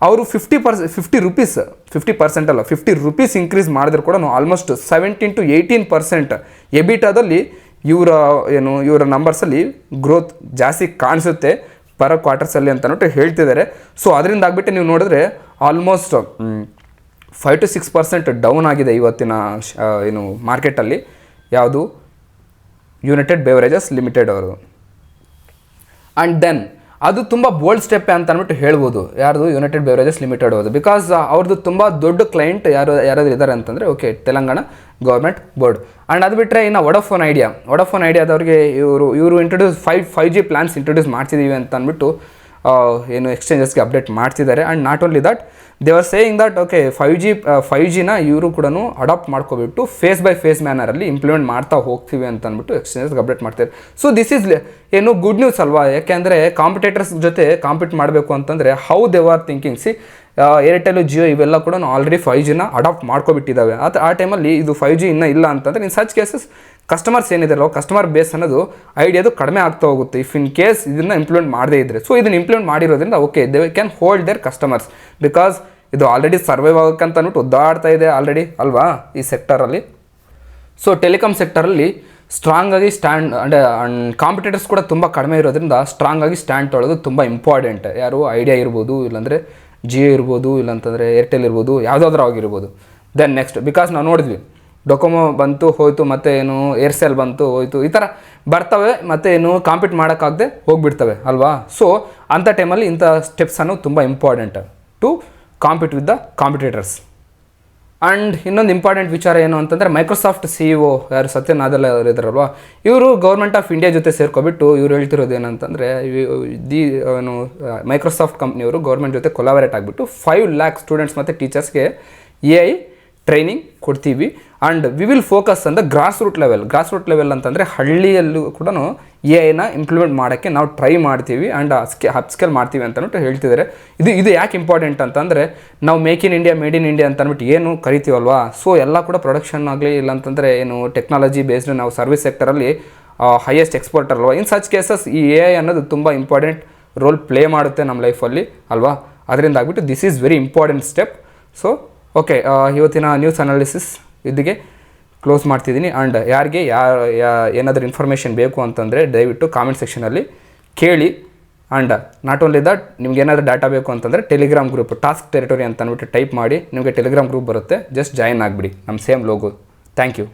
ಅವರು 50% ಅಲ್ಲ, ₹50 ಇನ್ಕ್ರೀಸ್ ಮಾಡಿದ್ರು ಕೂಡ ಆಲ್ಮೋಸ್ಟ್ 17 to 18% ಎಬಿಟಾದಲ್ಲಿ ಇವರ ನಂಬರ್ಸಲ್ಲಿ ಗ್ರೋತ್ ಜಾಸ್ತಿ ಕಾಣಿಸುತ್ತೆ ಪರ್ ಕ್ವಾರ್ಟರ್ಸಲ್ಲಿ ಅಂತ ಅಂದ್ಬಿಟ್ಟು ಹೇಳ್ತಿದ್ದಾರೆ. ಸೊ ಅದರಿಂದ ಆಗ್ಬಿಟ್ಟು ನೀವು ನೋಡಿದ್ರೆ ಆಲ್ಮೋಸ್ಟ್ 5 to 6% ಡೌನ್ ಆಗಿದೆ ಇವತ್ತಿನ ಮಾರ್ಕೆಟಲ್ಲಿ ಯಾವುದು? ಯುನೈಟೆಡ್ ಬೆವರೇಜಸ್ ಲಿಮಿಟೆಡ್ ಅವರು. ಆ್ಯಂಡ್ ದೆನ್ ಅದು ತುಂಬ ಬೋಲ್ಡ್ ಸ್ಟೆಪ್ ಅಂತ ಅಂದ್ಬಿಟ್ಟು ಹೇಳ್ಬೋದು. ಯಾರ್ದು? ಯುನೈಟೆಡ್ ಬೆವರೇಜಸ್ ಲಿಮಿಟೆಡ್ ಅವ್ರದ್ದು. ಬಿಕಾಸ್ ಅವ್ರದ್ದು ತುಂಬ ದೊಡ್ಡ ಕ್ಲೈಂಟ್ ಯಾರಾದರೂ ಇದ್ದಾರೆ ಅಂತಂದರೆ ತೆಲಂಗಾಣ ಗೌರ್ಮೆಂಟ್ ಬೋರ್ಡ್. ಆ್ಯಂಡ್ ಅದು ಬಿಟ್ಟರೆ ಇನ್ನು ವೊಡಾಫೋನ್ ಐಡಿಯಾದವ್ರಿಗೆ ಇವರು ಇಂಟ್ರೊಡ್ಯೂಸ್ 5G ಪ್ಲಾನ್ಸ್ ಇಂಟ್ರೊಡ್ಯೂಸ್ ಮಾಡ್ತಿದ್ದೀವಿ ಅಂತ ಅಂದ್ಬಿಟ್ಟು ಎಕ್ಸ್ಚೇಂಜಸ್ಗೆ ಅಪ್ಡೇಟ್ ಮಾಡ್ತಿದ್ದಾರೆ. And not only that, they are saying that 5Gನ ಇವರು ಕೂಡ ಅಡಾಪ್ಟ್ ಮಾಡ್ಕೊಬಿಟ್ಟು ಫೇಸ್ ಬೈ ಫೇಸ್ ಮ್ಯಾನರಲ್ಲಿ ಇಂಪ್ಲಿಮೆಂಟ್ ಮಾಡ್ತಾ ಹೋಗ್ತೀವಿ ಅಂತ ಅಂದ್ಬಿಟ್ಟು ಎಕ್ಸ್ಚೇಂಜಸ್ಗೆ ಅಪ್ಡೇಟ್ ಮಾಡ್ತಾರೆ. So this is good news ಅಲ್ವಾ. ಯಾಕೆಂದರೆ ಕಾಂಪಿಟೇಟರ್ಸ್ ಜೊತೆ ಕಾಂಪೀಟ್ ಮಾಡಬೇಕು ಅಂತಂದರೆ how they are thinking. Airtel, Jio ಇವೆಲ್ಲ ಕೂಡ ಆಲ್ರೆಡಿ 5Gನ ಅಡಾಪ್ಟ್ ಮಾಡ್ಕೊಬಿಟ್ಟಿದ್ದಾವೆ. ಆ ಟೈಮಲ್ಲಿ ಇದು 5G ಇನ್ನೂ ಇಲ್ಲ ಅಂತಂದರೆ ಇನ್ ಸಚ್ ಕೇಸಸ್ ಕಸ್ಟಮರ್ಸ್ ಏನಿದಾರಲ್ಲ, ಕಸ್ಟಮರ್ ಬೇಸ್ ಅನ್ನೋದು ಐಡಿಯಾದು ಕಡಿಮೆ ಆಗ್ತಾ ಹೋಗುತ್ತೆ ಇಫ್ ಇನ್ ಕೇಸ್ ಇದನ್ನು ಇಂಪ್ಲಿಮೆಂಟ್ ಮಾಡದೇ ಇದ್ದರೆ. ಸೊ ಇದನ್ನು ಇಂಪ್ಲಿಮೆಂಟ್ ಮಾಡಿರೋದ್ರಿಂದ they can hold their customers because ಇದು ಆಲ್ರೆಡಿ ಸರ್ವೈವ್ ಆಗೋಕ್ಕಂತ ಅಂದ್ಬಿಟ್ಟು ಒದ್ದಾಡ್ತಾ ಇದೆ ಆಲ್ರೆಡಿ ಅಲ್ವಾ ಈ ಸೆಕ್ಟರಲ್ಲಿ. ಸೊ ಟೆಲಿಕಾಮ್ ಸೆಕ್ಟರಲ್ಲಿ ಸ್ಟ್ರಾಂಗಾಗಿ ಅಂದರೆ ಕಾಂಪಿಟೇಟರ್ಸ್ ಕೂಡ ತುಂಬ ಕಡಿಮೆ ಇರೋದ್ರಿಂದ ಸ್ಟ್ರಾಂಗಾಗಿ ಸ್ಟ್ಯಾಂಡ್ ತೊಗೊಳ್ಳೋದು ತುಂಬ ಇಂಪಾರ್ಟೆಂಟ್. ಯಾರು? ಐಡಿಯಾ ಇರ್ಬೋದು, ಇಲ್ಲಾಂದರೆ ಜಿಯೋ ಇರ್ಬೋದು, ಇಲ್ಲಾಂತಂದರೆ ಏರ್ಟೆಲ್ ಇರ್ಬೋದು, ಯಾವುದಾದ್ರೂ ಆಗಿರ್ಬೋದು. ದೆನ್ ನೆಕ್ಸ್ಟ್ ಬಿಕಾಸ್ ನಾವು ನೋಡಿದ್ವಿ ಡೊಕೊಮೊ ಬಂತು ಹೋಯಿತು, ಮತ್ತು ಏರ್ಸೆಲ್ ಬಂತು ಹೋಯಿತು, ಈ ಥರ ಬರ್ತವೆ, ಮತ್ತು ಕಾಂಪೀಟ್ ಮಾಡೋಕ್ಕಾಗದೆ ಹೋಗ್ಬಿಡ್ತವೆ ಅಲ್ವಾ. ಸೊ ಅಂಥ ಟೈಮಲ್ಲಿ ಇಂಥ ಸ್ಟೆಪ್ಸನ್ನು ತುಂಬ important to compete with the competitors. And ಇನ್ನೊಂದು ಇಂಪಾರ್ಟೆಂಟ್ ವಿಚಾರ ಏನು ಅಂತಂದರೆ ಮೈಕ್ರೋಸಾಫ್ಟ್ CEO ಯಾರು ಸತ್ಯ ನಾದೆಲ್ಲ ಅವರು ಇದ್ದಾರಲ್ವ, ಇವರು ಗೌರ್ಮೆಂಟ್ ಆಫ್ ಇಂಡಿಯಾ ಜೊತೆ ಸೇರ್ಕೊಬಿಟ್ಟು ಇವ್ರು ಹೇಳ್ತಿರೋದು ಏನಂತಂದರೆ ಮೈಕ್ರೋಸಾಫ್ಟ್ ಕಂಪ್ನಿಯವರು ಗೌರ್ಮೆಂಟ್ ಜೊತೆ ಕೊಲಾಬರೇಟ್ ಆಗಿಬಿಟ್ಟು 5 lakh ಸ್ಟೂಡೆಂಟ್ಸ್ ಮತ್ತು ಟೀಚರ್ಸ್ಗೆ AI ಟ್ರೈನಿಂಗ್ ಕೊಡ್ತೀವಿ. ಆ್ಯಂಡ್ ವಿ ವಿಲ್ ಫೋಕಸ್ ಅಂದರೆ ಗ್ರಾಸ್ ರೂಟ್ ಲೆವೆಲ್ ಅಂತಂದರೆ ಹಳ್ಳಿಯಲ್ಲೂ ಕೂಡ AIನ ಇಂಪ್ಲಿಮೆಂಟ್ ಮಾಡೋಕ್ಕೆ ನಾವು ಟ್ರೈ ಮಾಡ್ತೀವಿ ಆ್ಯಂಡ್ ಅಪ್ಸ್ಕೇಲ್ ಮಾಡ್ತೀವಿ ಅಂತಂದ್ಬಿಟ್ಟು ಹೇಳ್ತಿದ್ದಾರೆ. ಇದು ಯಾಕೆ ಇಂಪಾರ್ಟೆಂಟ್ ಅಂತಂದರೆ ನಾವು ಮೇಡ್ ಇನ್ ಇಂಡಿಯಾ ಅಂತ ಅಂದ್ಬಿಟ್ಟು ಏನು ಕರಿತೀವಲ್ವಾ. ಸೊ ಎಲ್ಲ ಕೂಡ ಪ್ರೊಡಕ್ಷನ್ ಆಗಲಿ ಇಲ್ಲಾಂತಂದರೆ ಟೆಕ್ನಾಲಜಿ ಬೇಸ್ಡ್ ನಾವು ಸರ್ವಿಸ್ ಸೆಕ್ಟರಲ್ಲಿ ಹೈಯೆಸ್ಟ್ ಎಕ್ಸ್ಪೋರ್ಟರ್ ಅಲ್ವಾ. ಇನ್ ಸಚ್ ಕೇಸಸ್ ಈ AI ಅನ್ನೋದು ತುಂಬ ಇಂಪಾರ್ಟೆಂಟ್ ರೋಲ್ ಪ್ಲೇ ಮಾಡುತ್ತೆ ನಮ್ಮ ಲೈಫಲ್ಲಿ ಅಲ್ವಾ. ಅದರಿಂದ ಆಗ್ಬಿಟ್ಟು this is very important step. So okay, ಇವತ್ತಿನ ನ್ಯೂಸ್ ಅನಾಲಿಸಿಸ್ ಇದಿಗೆ ಕ್ಲೋಸ್ ಮಾಡ್ತಿದ್ದೀನಿ. ಆ್ಯಂಡ್ ಯಾರಿಗೆ ಏನಾದರೂ ಇನ್ಫಾರ್ಮೇಷನ್ ಬೇಕು ಅಂತಂದರೆ ದಯವಿಟ್ಟು ಕಾಮೆಂಟ್ ಸೆಕ್ಷನಲ್ಲಿ ಕೇಳಿ. ಆ್ಯಂಡ್ ನಾಟ್ ಓನ್ಲಿ ದಟ್, ನಿಮ್ಗೆ ಏನಾದರೂ ಡಾಟಾ ಬೇಕು ಅಂತಂದರೆ ಟೆಲಿಗ್ರಾಮ್ ಗ್ರೂಪ್ ಟಾಸ್ಕ್ ಟೆರಿಟರಿ ಅಂತ ಅಂದ್ಬಿಟ್ಟು ಟೈಪ್ ಮಾಡಿ, ನಿಮಗೆ ಟೆಲಿಗ್ರಾಮ್ ಗ್ರೂಪ್ ಬರುತ್ತೆ, ಜಸ್ಟ್ ಜಾಯಿನ್ ಆಗಿಬಿಡಿ ನಮ್ಮ ಸೇಮ್ ಲೋಗೋ. Thank you.